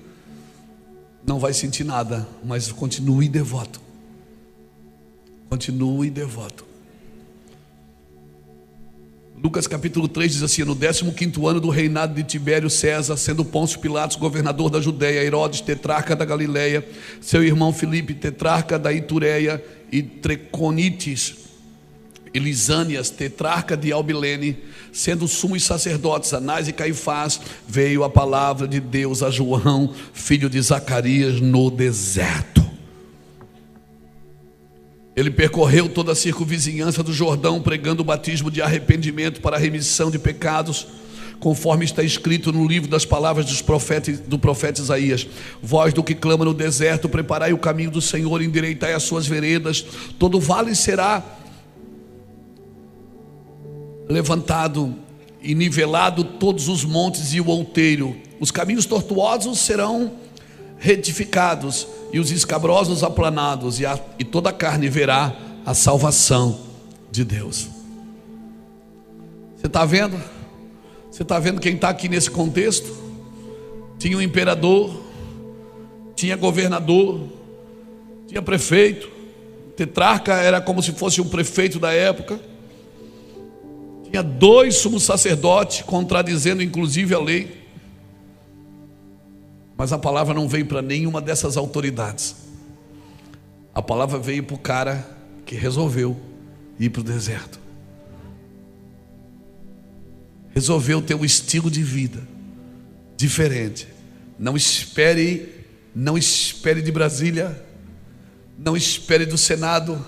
A: não vai sentir nada, mas continue devoto. Continue devoto. Lucas capítulo 3 diz assim: no 15º ano do reinado de Tibério César, sendo Pôncio Pilatos governador da Judéia, Herodes tetrarca da Galileia, seu irmão Filipe tetrarca da Itureia e Treconites, Elisânias tetrarca de Albilene, sendo sumos sacerdotes Anás e Caifás, veio a palavra de Deus a João, filho de Zacarias, no deserto. Ele percorreu toda a circunvizinhança do Jordão, pregando o batismo de arrependimento para a remissão de pecados, conforme está escrito no livro das palavras do profeta Isaías: voz do que clama no deserto, preparai o caminho do Senhor, endireitai as suas veredas, todo vale será levantado e nivelado, todos os montes e o outeiro, os caminhos tortuosos serão retificados e os escabrosos aplanados, e toda a carne verá a salvação de Deus. Você está vendo? Você está vendo quem está aqui nesse contexto? Tinha um imperador, tinha governador, tinha prefeito, tetrarca era como se fosse um prefeito da época, tinha 2 sumos sacerdotes, contradizendo inclusive a lei. Mas a palavra não veio para nenhuma dessas autoridades. A palavra veio para o cara que resolveu ir para o deserto. Resolveu ter um estilo de vida diferente. Não espere de Brasília, não espere do Senado,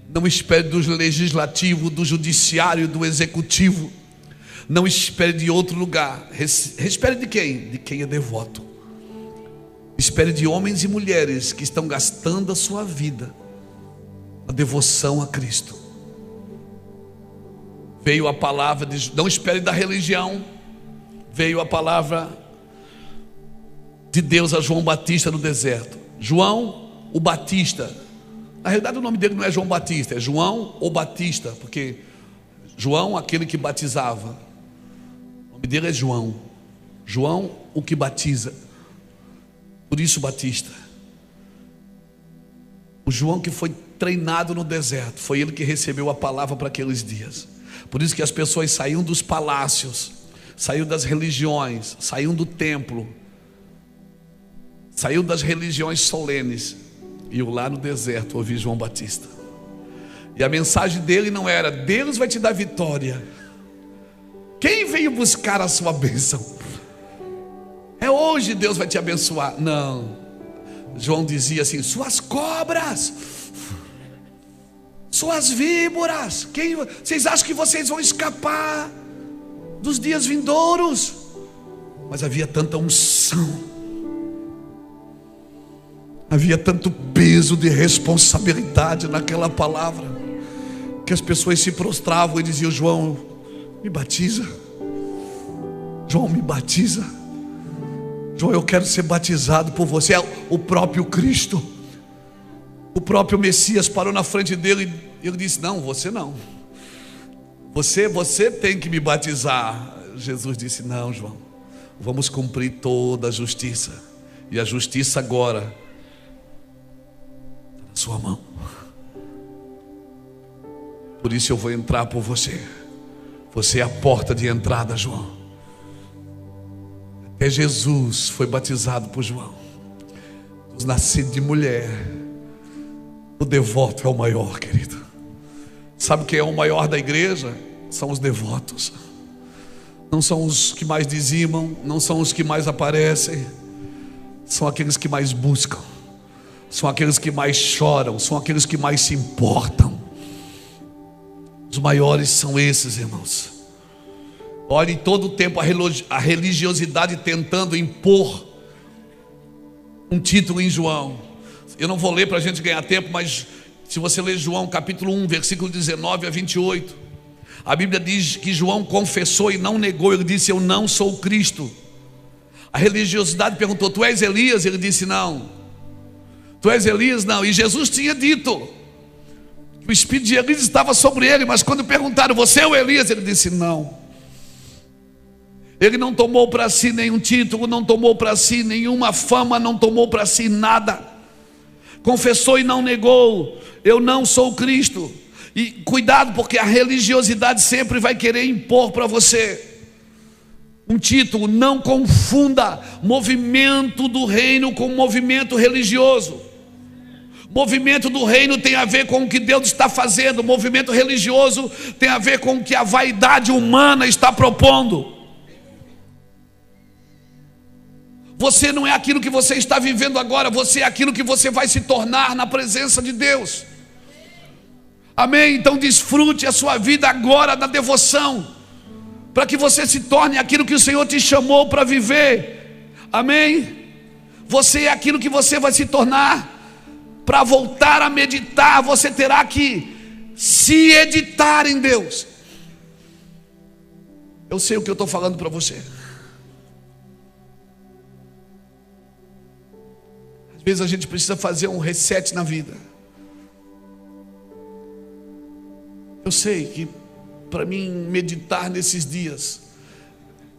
A: não espere do legislativo, do judiciário, do executivo. Não espere de outro lugar. Espere de quem? De quem é devoto. Espere de homens e mulheres que estão gastando a sua vida na devoção a Cristo. Veio a palavra, não espere da religião. Veio a palavra de Deus a João Batista no deserto. João o Batista. Na realidade o nome dele não é João Batista, é João o Batista, porque João, aquele que batizava. nome dele é João. João, o que batiza. Por isso Batista. O João que foi treinado no deserto, foi ele que recebeu a palavra para aqueles dias. Por isso que as pessoas saíam dos palácios, saíam das religiões, saíam do templo, saiu das religiões solenes e eu lá no deserto ouvi João Batista. E a mensagem dele não era: Deus vai te dar vitória. Quem veio buscar a sua bênção? É hoje Deus vai te abençoar. Não. João dizia assim: suas cobras, suas víboras, vocês acham que vocês vão escapar dos dias vindouros? Mas havia tanta unção, havia tanto peso de responsabilidade naquela palavra, que as pessoas se prostravam e diziam: João, me batiza. João, me batiza. João, eu quero ser batizado por você. O próprio Cristo, o próprio Messias parou na frente dele e ele disse: não, você não. Você tem que me batizar. Jesus disse: não, João, vamos cumprir toda a justiça. E a justiça agora está na sua mão. Por isso eu vou entrar por você. Você é a porta de entrada, João. Até Jesus foi batizado por João. Os nascidos de mulher. O devoto é o maior, querido. Sabe quem é o maior da igreja? São os devotos. Não são os que mais dizimam, não são os que mais aparecem. São aqueles que mais buscam. São aqueles que mais choram. São aqueles que mais se importam. Os maiores são esses, irmãos. Olhem todo o tempo a religiosidade tentando impor um título em João. Eu não vou ler para a gente ganhar tempo, mas se você ler João capítulo 1, versículo 19 a 28, a Bíblia diz que João confessou e não negou. Ele disse: eu não sou o Cristo. A religiosidade perguntou: tu és Elias? Ele disse: não. Tu és Elias? Não. E Jesus tinha dito que o espírito de Elias estava sobre ele, mas quando perguntaram: você é o Elias? Ele disse: não. Ele não tomou para si nenhum título, não tomou para si nenhuma fama, não tomou para si nada. Confessou e não negou: eu não sou o Cristo. E cuidado, porque a religiosidade sempre vai querer impor para você um título. Não confunda movimento do reino com movimento religioso. Movimento do reino tem a ver com o que Deus está fazendo. Movimento religioso tem a ver com o que a vaidade humana está propondo. Você não é aquilo que você está vivendo agora, você é aquilo que você vai se tornar na presença de Deus. Amém? Então desfrute a sua vida agora na devoção, para que você se torne aquilo que o Senhor te chamou para viver. Amém? Você é aquilo que você vai se tornar. Para voltar a meditar, você terá que se editar em Deus. Eu sei o que eu estou falando para você. Às vezes a gente precisa fazer um reset na vida. Eu sei que para mim meditar nesses dias,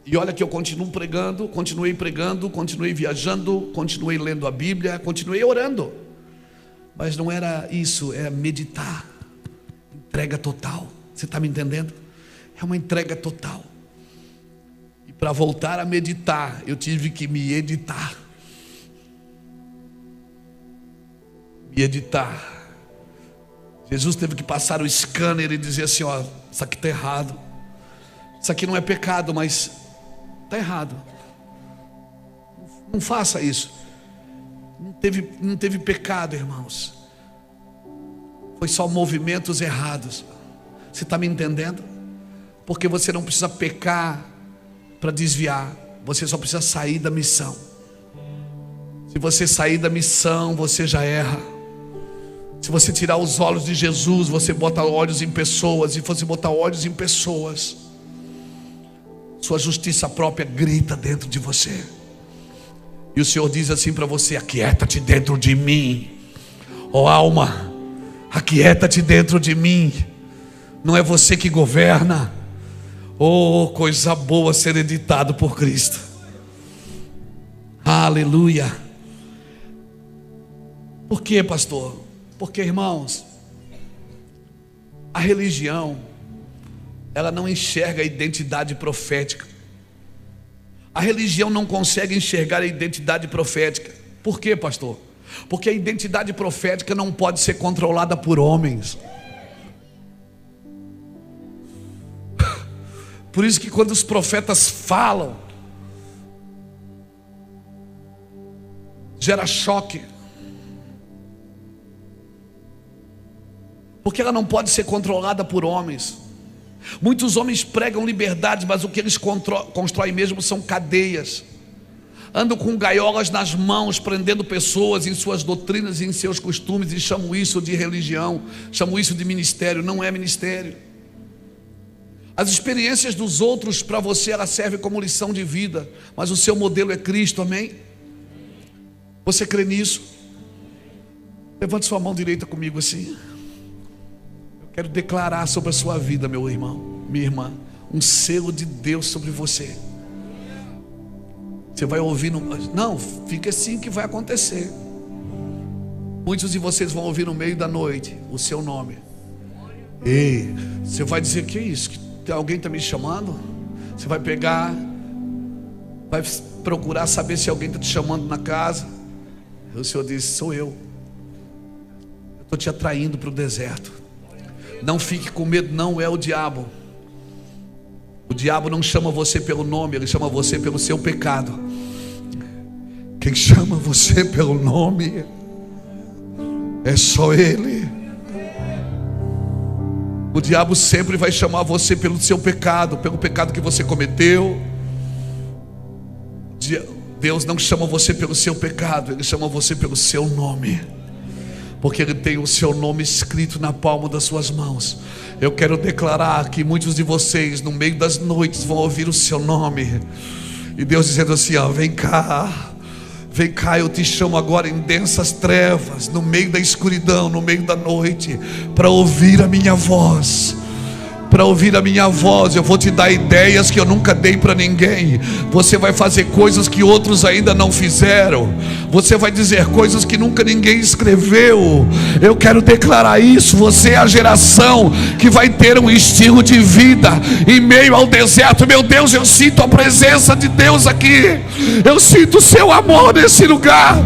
A: e olha que eu continuo pregando, continuei pregando, continuei viajando, continuei lendo a Bíblia, continuei orando, mas não era isso, é meditar, entrega total. Você está me entendendo? É uma entrega total. E para voltar a meditar, eu tive que me editar. Me editar. Jesus teve que passar o scanner e dizer assim: ó, isso aqui está errado. Isso aqui não é pecado, mas está errado. Não faça isso. Não teve pecado, irmãos. Foi só movimentos errados. Você está me entendendo? Porque você não precisa pecar para desviar. Você só precisa sair da missão. Se você sair da missão, você já erra. Se você tirar os olhos de Jesus, você bota olhos em pessoas. E se você botar olhos em pessoas, sua justiça própria grita dentro de você. E o Senhor diz assim para você: aquieta-te dentro de mim, ó alma, aquieta-te dentro de mim. Não é você que governa. Oh, coisa boa ser editado por Cristo. Aleluia. Por quê, pastor? Porque, irmãos, a religião, ela não enxerga a identidade profética. A religião não consegue enxergar a identidade profética. Por quê, pastor? Porque a identidade profética não pode ser controlada por homens. Por isso que quando os profetas falam, gera choque. Porque ela não pode ser controlada por homens. Muitos homens pregam liberdade, mas o que eles constroem mesmo são cadeias. Andam com gaiolas nas mãos, prendendo pessoas em suas doutrinas e em seus costumes, e chamam isso de religião, chamam isso de ministério. Não é ministério. As experiências dos outros para você, elas servem como lição de vida, mas o seu modelo é Cristo, amém? Você crê nisso? Levante sua mão direita comigo assim. Eu quero declarar sobre a sua vida, meu irmão, minha irmã, um selo de Deus sobre você. Você vai ouvir, não, fica assim que vai acontecer. Muitos de vocês vão ouvir no meio da noite o seu nome. Ei, você vai dizer, que é isso? Alguém está me chamando? Você vai pegar, vai procurar saber se alguém está te chamando na casa. O Senhor disse, sou eu. Estou te atraindo para o deserto. Não fique com medo, não é o diabo. O diabo não chama você pelo nome, ele chama você pelo seu pecado. Quem chama você pelo nome é só Ele. O diabo sempre vai chamar você pelo seu pecado, pelo pecado que você cometeu. Deus não chama você pelo seu pecado, Ele chama você pelo seu nome, porque Ele tem o seu nome escrito na palma das suas mãos. Eu quero declarar que muitos de vocês no meio das noites vão ouvir o seu nome, e Deus dizendo assim, ó, vem cá, eu te chamo agora em densas trevas, no meio da escuridão, no meio da noite, para ouvir a minha voz. Para ouvir a minha voz, eu vou te dar ideias que eu nunca dei para ninguém. Você vai fazer coisas que outros ainda não fizeram. Você vai dizer coisas que nunca ninguém escreveu. Eu quero declarar isso. Você é a geração que vai ter um estilo de vida em meio ao deserto. Meu Deus, eu sinto a presença de Deus aqui. Eu sinto o seu amor nesse lugar.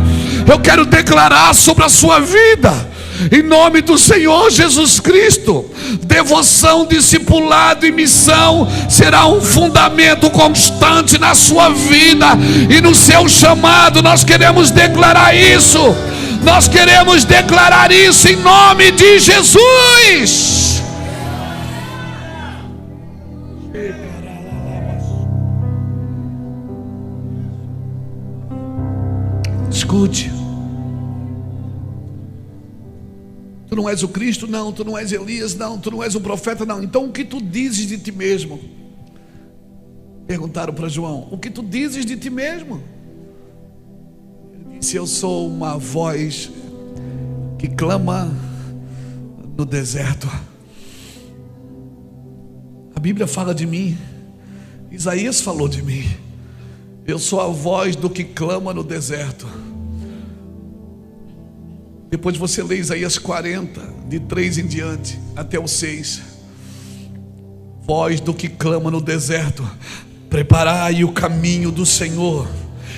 A: Eu quero declarar sobre a sua vida, em nome do Senhor Jesus Cristo. Devoção, discipulado e missão será um fundamento constante na sua vida e no seu chamado. Nós queremos declarar isso. Nós queremos declarar isso em nome de Jesus. Escute. Tu não és o Cristo? Não. Tu não és Elias? Não. Tu não és o profeta? Não. Então o que tu dizes de ti mesmo? Perguntaram para João, o que tu dizes de ti mesmo? Ele disse, eu sou uma voz que clama no deserto. A Bíblia fala de mim, Isaías falou de mim. Eu sou a voz do que clama no deserto. Depois você lê Isaías 40, de 3 em diante, até o 6. Voz do que clama no deserto, preparai o caminho do Senhor.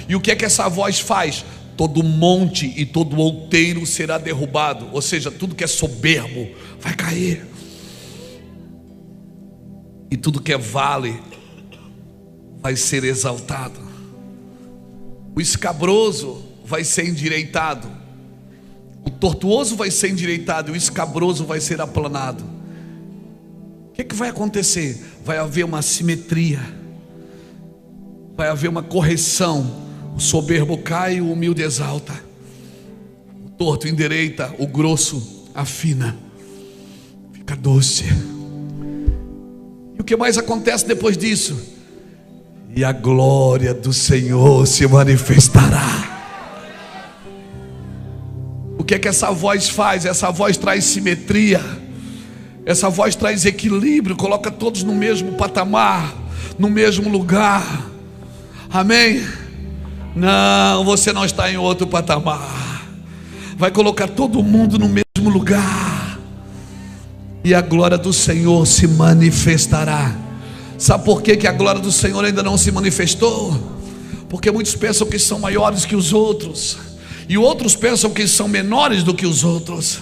A: E o que é que essa voz faz? Todo monte e todo outeiro será derrubado. Ou seja, tudo que é soberbo vai cair, e tudo que é vale vai ser exaltado. O escabroso vai ser endireitado, o tortuoso vai ser endireitado e o escabroso vai ser aplanado. O que vai acontecer? Vai haver uma simetria, vai haver uma correção. O soberbo cai, o humilde exalta. O torto endireita, o grosso afina, fica doce. E o que mais acontece depois disso? E a glória do Senhor se manifestará. O que é que essa voz faz? Essa voz traz simetria. Essa voz traz equilíbrio, coloca todos no mesmo patamar, no mesmo lugar. Amém? Não, você não está em outro patamar. Vai colocar todo mundo no mesmo lugar, e a glória do Senhor se manifestará. Sabe por que a glória do Senhor ainda não se manifestou? Porque muitos pensam que são maiores que os outros, e outros pensam que são menores do que os outros.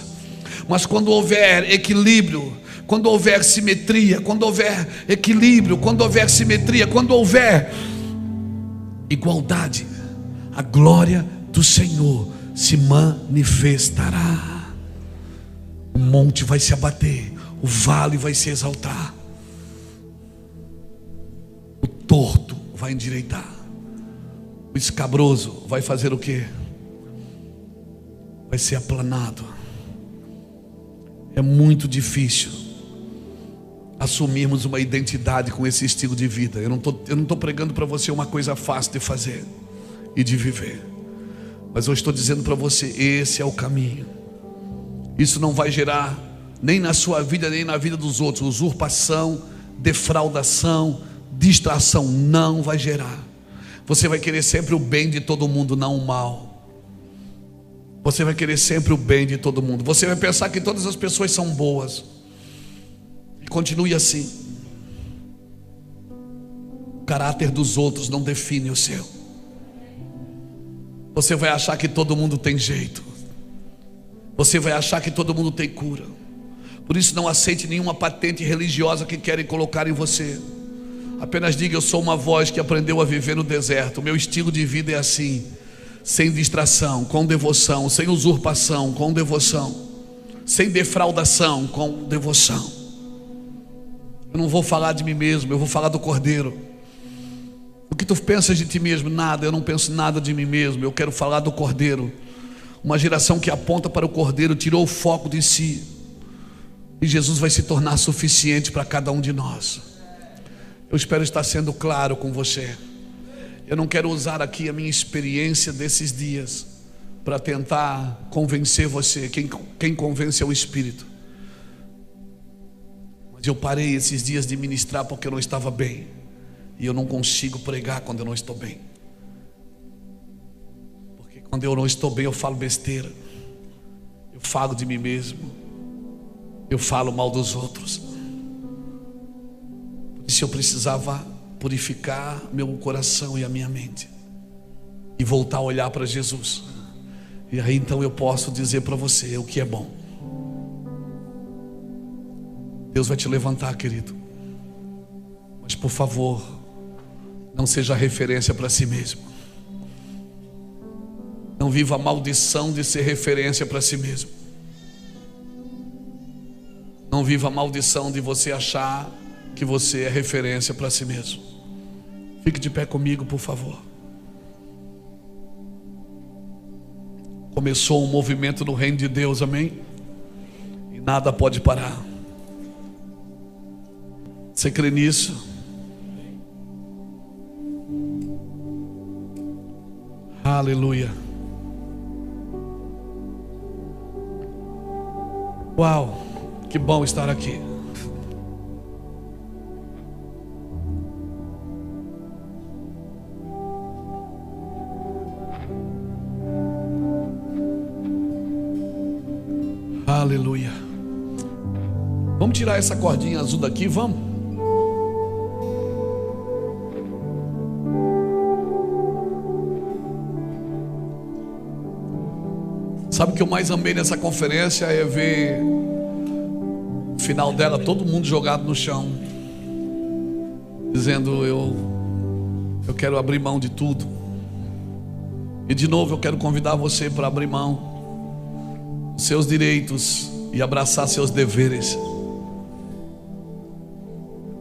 A: Mas quando houver equilíbrio, quando houver simetria, quando houver equilíbrio, quando houver simetria, quando houver igualdade, a glória do Senhor se manifestará. O monte vai se abater, o vale vai se exaltar, o torto vai endireitar, o escabroso vai fazer o quê? Vai ser aplanado. É muito difícil assumirmos uma identidade com esse estilo de vida. Eu não estou pregando para você uma coisa fácil de fazer e de viver, mas eu estou dizendo para você, esse é o caminho. Isso não vai gerar nem na sua vida, nem na vida dos outros, usurpação, defraudação, distração. Não vai gerar. Você vai querer sempre o bem de todo mundo, não o mal. Você vai querer sempre o bem de todo mundo. Você vai pensar que todas as pessoas são boas, e continue assim. O caráter dos outros não define o seu. Você vai achar que todo mundo tem jeito. Você vai achar que todo mundo tem cura. Por isso não aceite nenhuma patente religiosa que querem colocar em você. Apenas diga: eu sou uma voz que aprendeu a viver no deserto. O meu estilo de vida é assim, sem distração, com devoção, sem usurpação, com devoção, sem defraudação, com devoção. Eu não vou falar de mim mesmo, eu vou falar do Cordeiro. O que tu pensas de ti mesmo? Nada, eu não penso nada de mim mesmo. Eu quero falar do Cordeiro. Uma geração que aponta para o Cordeiro tirou o foco de si, e Jesus vai se tornar suficiente para cada um de nós. Eu espero estar sendo claro com você. Eu não quero usar aqui a minha experiência desses dias para tentar convencer você. Quem convence é o Espírito. Mas eu parei esses dias de ministrar porque eu não estava bem, e eu não consigo pregar quando eu não estou bem. Porque quando eu não estou bem eu falo besteira, eu falo de mim mesmo, eu falo mal dos outros. Por isso eu precisava purificar meu coração e a minha mente, e voltar a olhar para Jesus. E aí então eu posso dizer para você o que é bom. Deus vai te levantar, querido, mas por favor, não seja referência para si mesmo. Não viva a maldição de ser referência para si mesmo. Não viva a maldição de você achar que você é referência para si mesmo. Fique de pé comigo, por favor. Começou um movimento no reino de Deus, amém? E nada pode parar. Você crê nisso? Aleluia. Uau, que bom estar aqui. Aleluia. Vamos tirar essa cordinha azul daqui, vamos? Sabe o que eu mais amei nessa conferência? É ver no final dela todo mundo jogado no chão, dizendo: eu quero abrir mão de tudo. E de novo eu quero convidar você para abrir mão dos seus direitos e abraçar seus deveres.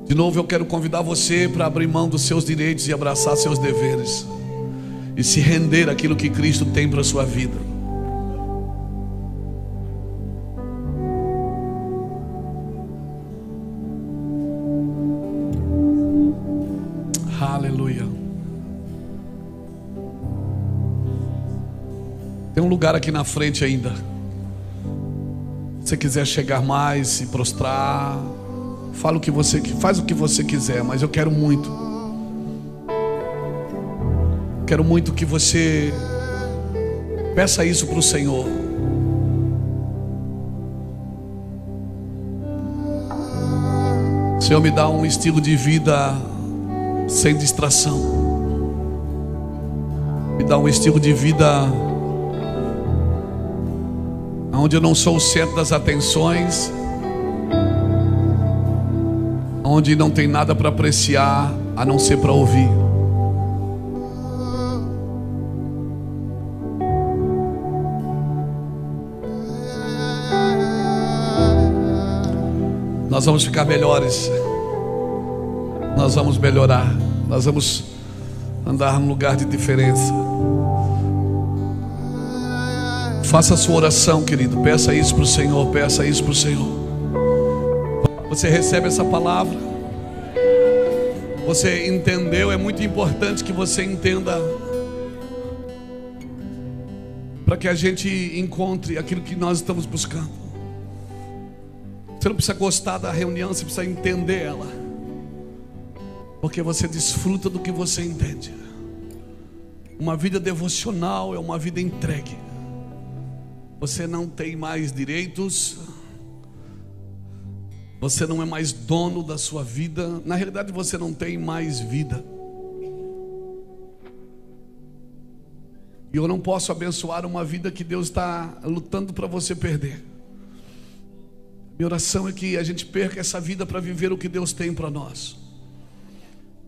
A: De novo eu quero convidar você para abrir mão dos seus direitos e abraçar seus deveres, e se render àquilo que Cristo tem para a sua vida. Aleluia. Tem um lugar aqui na frente ainda. Se você quiser chegar mais, se prostrar, fala o que você, faz o que você quiser, mas eu quero muito que você peça isso para o Senhor. Senhor, me dá um estilo de vida sem distração. Me dá um estilo de vida onde eu não sou o centro das atenções, onde não tem nada para apreciar a não ser para ouvir. Nós vamos ficar melhores, nós vamos melhorar, nós vamos andar num lugar de diferença. Faça a sua oração, querido, peça isso para o Senhor, peça isso para o Senhor. Você recebe essa palavra? Você entendeu? É muito importante que você entenda, para que a gente encontre aquilo que nós estamos buscando. Você não precisa gostar da reunião, você precisa entender ela, porque você desfruta do que você entende. Uma vida devocional é uma vida entregue. Você não tem mais direitos, você não é mais dono da sua vida. Na realidade, você não tem mais vida. E eu não posso abençoar uma vida que Deus está lutando para você perder. Minha oração é que a gente perca essa vida para viver o que Deus tem para nós.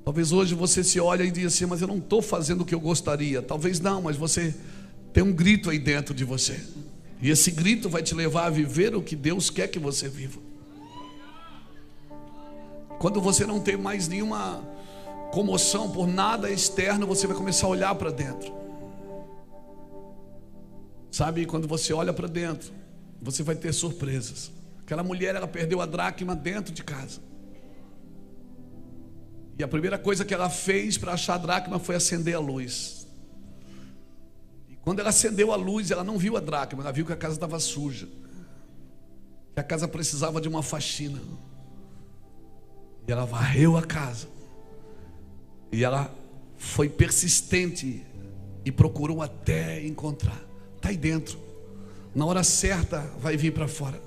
A: Talvez hoje você se olhe e diga assim: mas eu não estou fazendo o que eu gostaria. Talvez não, mas você tem um grito aí dentro de você, e esse grito vai te levar a viver o que Deus quer que você viva. Quando você não tem mais nenhuma comoção por nada externo, você vai começar a olhar para dentro. Sabe, quando você olha para dentro, você vai ter surpresas. Aquela mulher, ela perdeu a dracma dentro de casa, e a primeira coisa que ela fez para achar a dracma foi acender a luz. E quando ela acendeu a luz, ela não viu a dracma, ela viu que a casa estava suja, que a casa precisava de uma faxina. E ela varreu a casa, e ela foi persistente e procurou até encontrar. Está aí dentro, na hora certa vai vir para fora.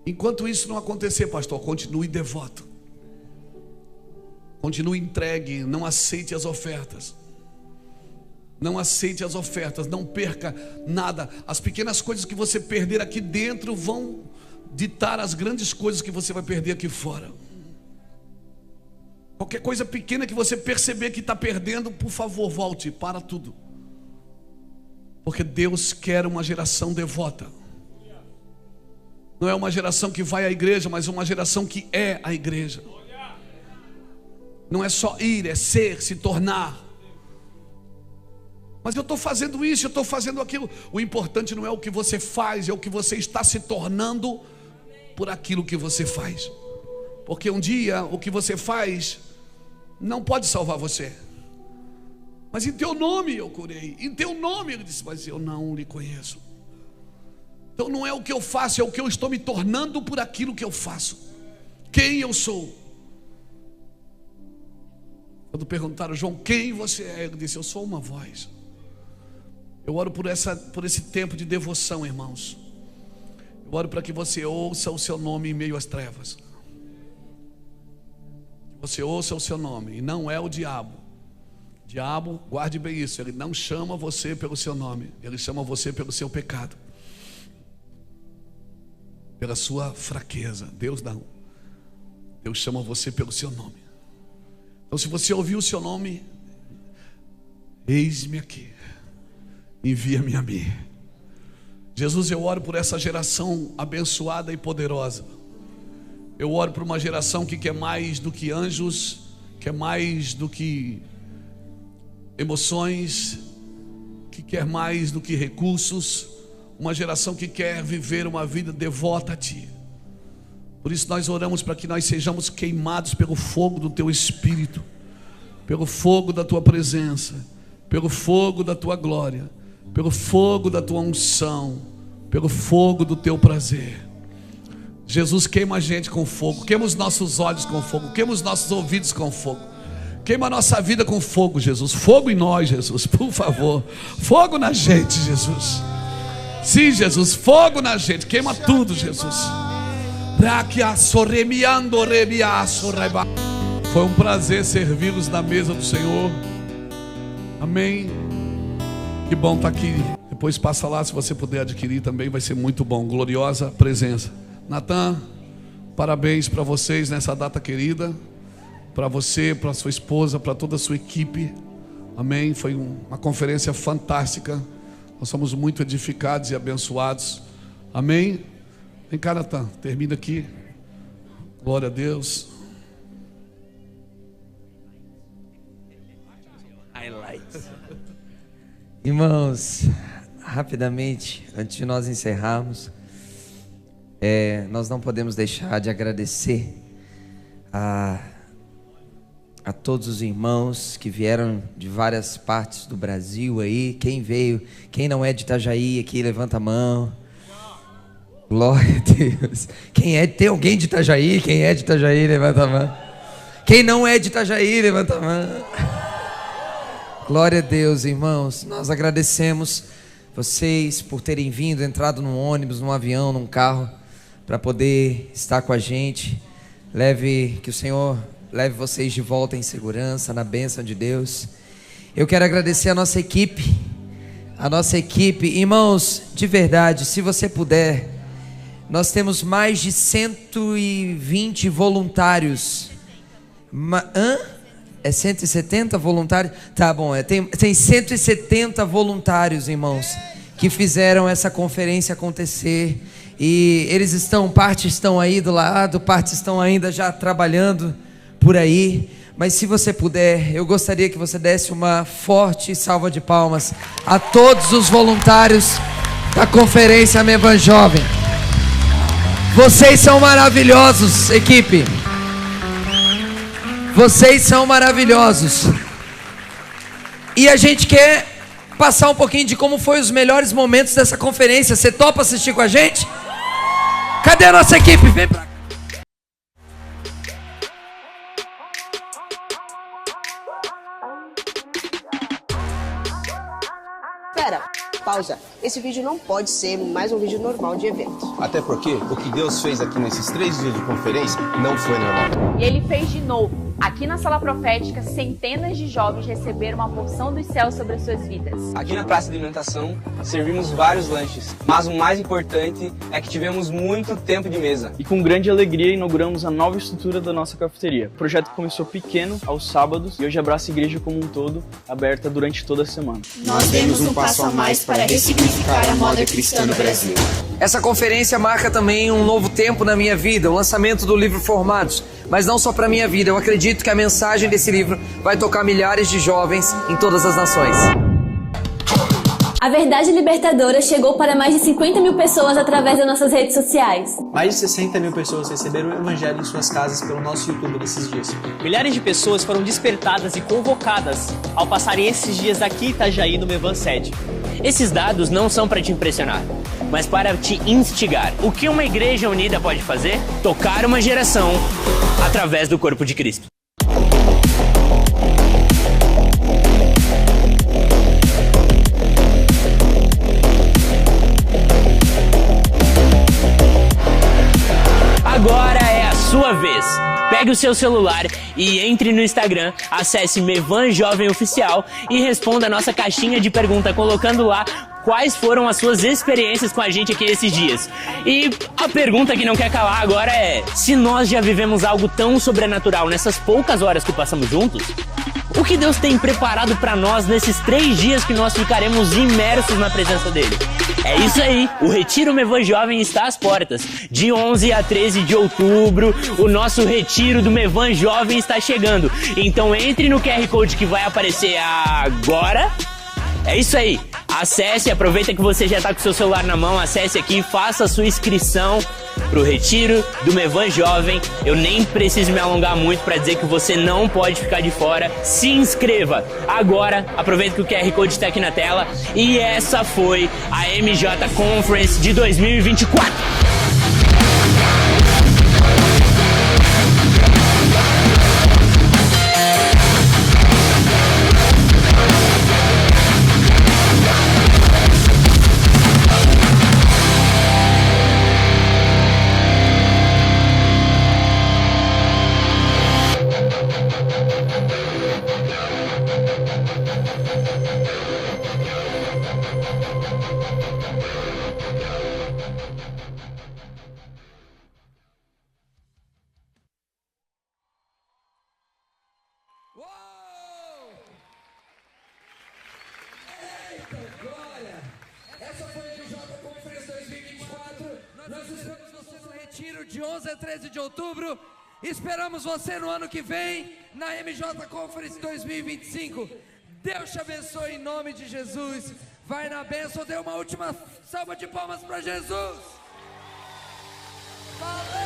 A: Enquanto isso não acontecer, pastor, continue devoto, continue entregue, não aceite as ofertas. Não aceite as ofertas, não perca nada. As pequenas coisas que você perder aqui dentro vão ditar as grandes coisas que você vai perder aqui fora. Qualquer coisa pequena que você perceber que está perdendo, por favor, volte, para tudo. Porque Deus quer uma geração devota. Não é uma geração que vai à igreja, mas uma geração que é a igreja. Não é só ir, é ser, se tornar. Mas eu estou fazendo isso, eu estou fazendo aquilo. O importante não é o que você faz, é o que você está se tornando por aquilo que você faz. Porque um dia o que você faz não pode salvar você. Mas em teu nome eu curei, em teu nome. Ele disse: mas eu não lhe conheço. Então não é o que eu faço, é o que eu estou me tornando por aquilo que eu faço. Quem eu sou? Quando perguntaram: João, quem você é? Ele disse: eu sou uma voz. Eu oro por esse tempo de devoção, irmãos. Eu oro para que você ouça o seu nome em meio às trevas. Você ouça o seu nome, e não é o diabo. Diabo, guarde bem isso, ele não chama você pelo seu nome, ele chama você pelo seu pecado, pela sua fraqueza. Deus não. Deus chama você pelo seu nome. Então, se você ouvir o seu nome, eis-me aqui, envia-me a mim. Jesus, eu oro por essa geração abençoada e poderosa. Eu oro por uma geração que quer mais do que anjos, quer mais do que emoções, que quer mais do que recursos. Uma geração que quer viver uma vida devota a Ti. Por isso nós oramos para que nós sejamos queimados pelo fogo do Teu Espírito, pelo fogo da Tua presença, pelo fogo da Tua glória, pelo fogo da Tua unção, pelo fogo do teu prazer. Jesus, queima a gente com fogo, queima os nossos olhos com fogo, queima os nossos ouvidos com fogo, queima a nossa vida com fogo, Jesus. Fogo em nós, Jesus, por favor. Fogo na gente, Jesus. Sim, Jesus, fogo na gente, queima tudo, Jesus. Foi um prazer servi-los na mesa do Senhor. Amém. Que bom estar aqui. Depois passa lá, se você puder adquirir também, vai ser muito bom. Gloriosa presença. Natan, parabéns para vocês nessa data querida. Para você, para sua esposa, para toda a sua equipe. Amém. Foi uma conferência fantástica. Nós somos muito edificados e abençoados. Amém. Vem cá, Natan, termina aqui. Glória a Deus.
B: Highlights. Irmãos, rapidamente, antes de nós encerrarmos, nós não podemos deixar de agradecer a todos os irmãos que vieram de várias partes do Brasil aí. Quem veio, quem não é de Itajaí aqui, levanta a mão. Glória a Deus. Tem alguém de Itajaí? Quem é de Itajaí, levanta a mão. Quem não é de Itajaí, levanta a mão. Glória a Deus, irmãos. Nós agradecemos vocês por terem vindo, entrado num ônibus, num avião, num carro, para poder estar com a gente. Que o Senhor leve vocês de volta em segurança, na bênção de Deus. Eu quero agradecer a nossa equipe. Irmãos, de verdade, se você puder, nós temos mais de 120 voluntários. É 170 voluntários? Tá bom, tem 170 voluntários, irmãos, que fizeram essa conferência acontecer. E parte estão aí do lado, parte estão ainda já trabalhando por aí. Mas se você puder, eu gostaria que você desse uma forte salva de palmas a todos os voluntários da conferência Mevan Jovem. Vocês são maravilhosos, equipe. Vocês são maravilhosos. E a gente quer passar um pouquinho de como foi os melhores momentos dessa conferência. Você topa assistir com a gente? Cadê a nossa equipe? Vem pra cá.
C: Pera, pausa. Esse vídeo não pode ser mais um vídeo normal de evento.
D: Até porque o que Deus fez aqui nesses 3 dias de conferência não foi normal.
E: E Ele fez de novo. Aqui na sala profética, centenas de jovens receberam uma porção dos céus sobre as suas vidas.
F: Aqui na praça de alimentação, servimos vários lanches, mas o mais importante é que tivemos muito tempo de mesa.
G: E com grande alegria inauguramos a nova estrutura da nossa cafeteria. O projeto começou pequeno, aos sábados, e hoje abraça a igreja como um todo, aberta durante toda a semana.
H: Nós demos um passo a mais para ressignificar a moda cristã no Brasil.
B: Essa conferência marca também um novo tempo na minha vida, o lançamento do livro Formados. Mas não só para minha vida, eu acredito que a mensagem desse livro vai tocar milhares de jovens em todas as nações.
I: A Verdade Libertadora chegou para mais de 50 mil pessoas através das nossas redes sociais.
J: Mais de 60 mil pessoas receberam o Evangelho em suas casas pelo nosso YouTube nesses dias.
K: Milhares de pessoas foram despertadas e convocadas ao passarem esses dias aqui em Itajaí no Mevan Sede. Esses dados não são para te impressionar, mas para te instigar. O que uma igreja unida pode fazer? Tocar uma geração através do corpo de Cristo. Agora é a sua vez. Pegue o seu celular e entre no Instagram, acesse Mevan Jovem Oficial e responda a nossa caixinha de pergunta colocando lá quais foram as suas experiências com a gente aqui esses dias. E a pergunta que não quer calar agora é: se nós já vivemos algo tão sobrenatural nessas poucas horas que passamos juntos, o que Deus tem preparado para nós nesses 3 dias que nós ficaremos imersos na presença dele? É isso aí, o Retiro Mevan Jovem está às portas. De 11 a 13 de outubro, o nosso Retiro do Mevan Jovem está chegando. Então entre no QR Code que vai aparecer agora. É isso aí, acesse, aproveita que você já está com o seu celular na mão, acesse aqui, faça a sua inscrição, pro retiro do Mevan Jovem. Eu nem preciso me alongar muito para dizer que você não pode ficar de fora. Se inscreva agora, aproveita que o QR Code está aqui na tela. E essa foi a MJ Conference de 2024.
L: Essa foi a MJ Conference 2024. Nós esperamos você no retiro de 11 a 13 de outubro. Esperamos você no ano que vem na MJ Conference 2025. Deus te abençoe em nome de Jesus. Vai na bênção. Dê uma última salva de palmas para Jesus. Valeu!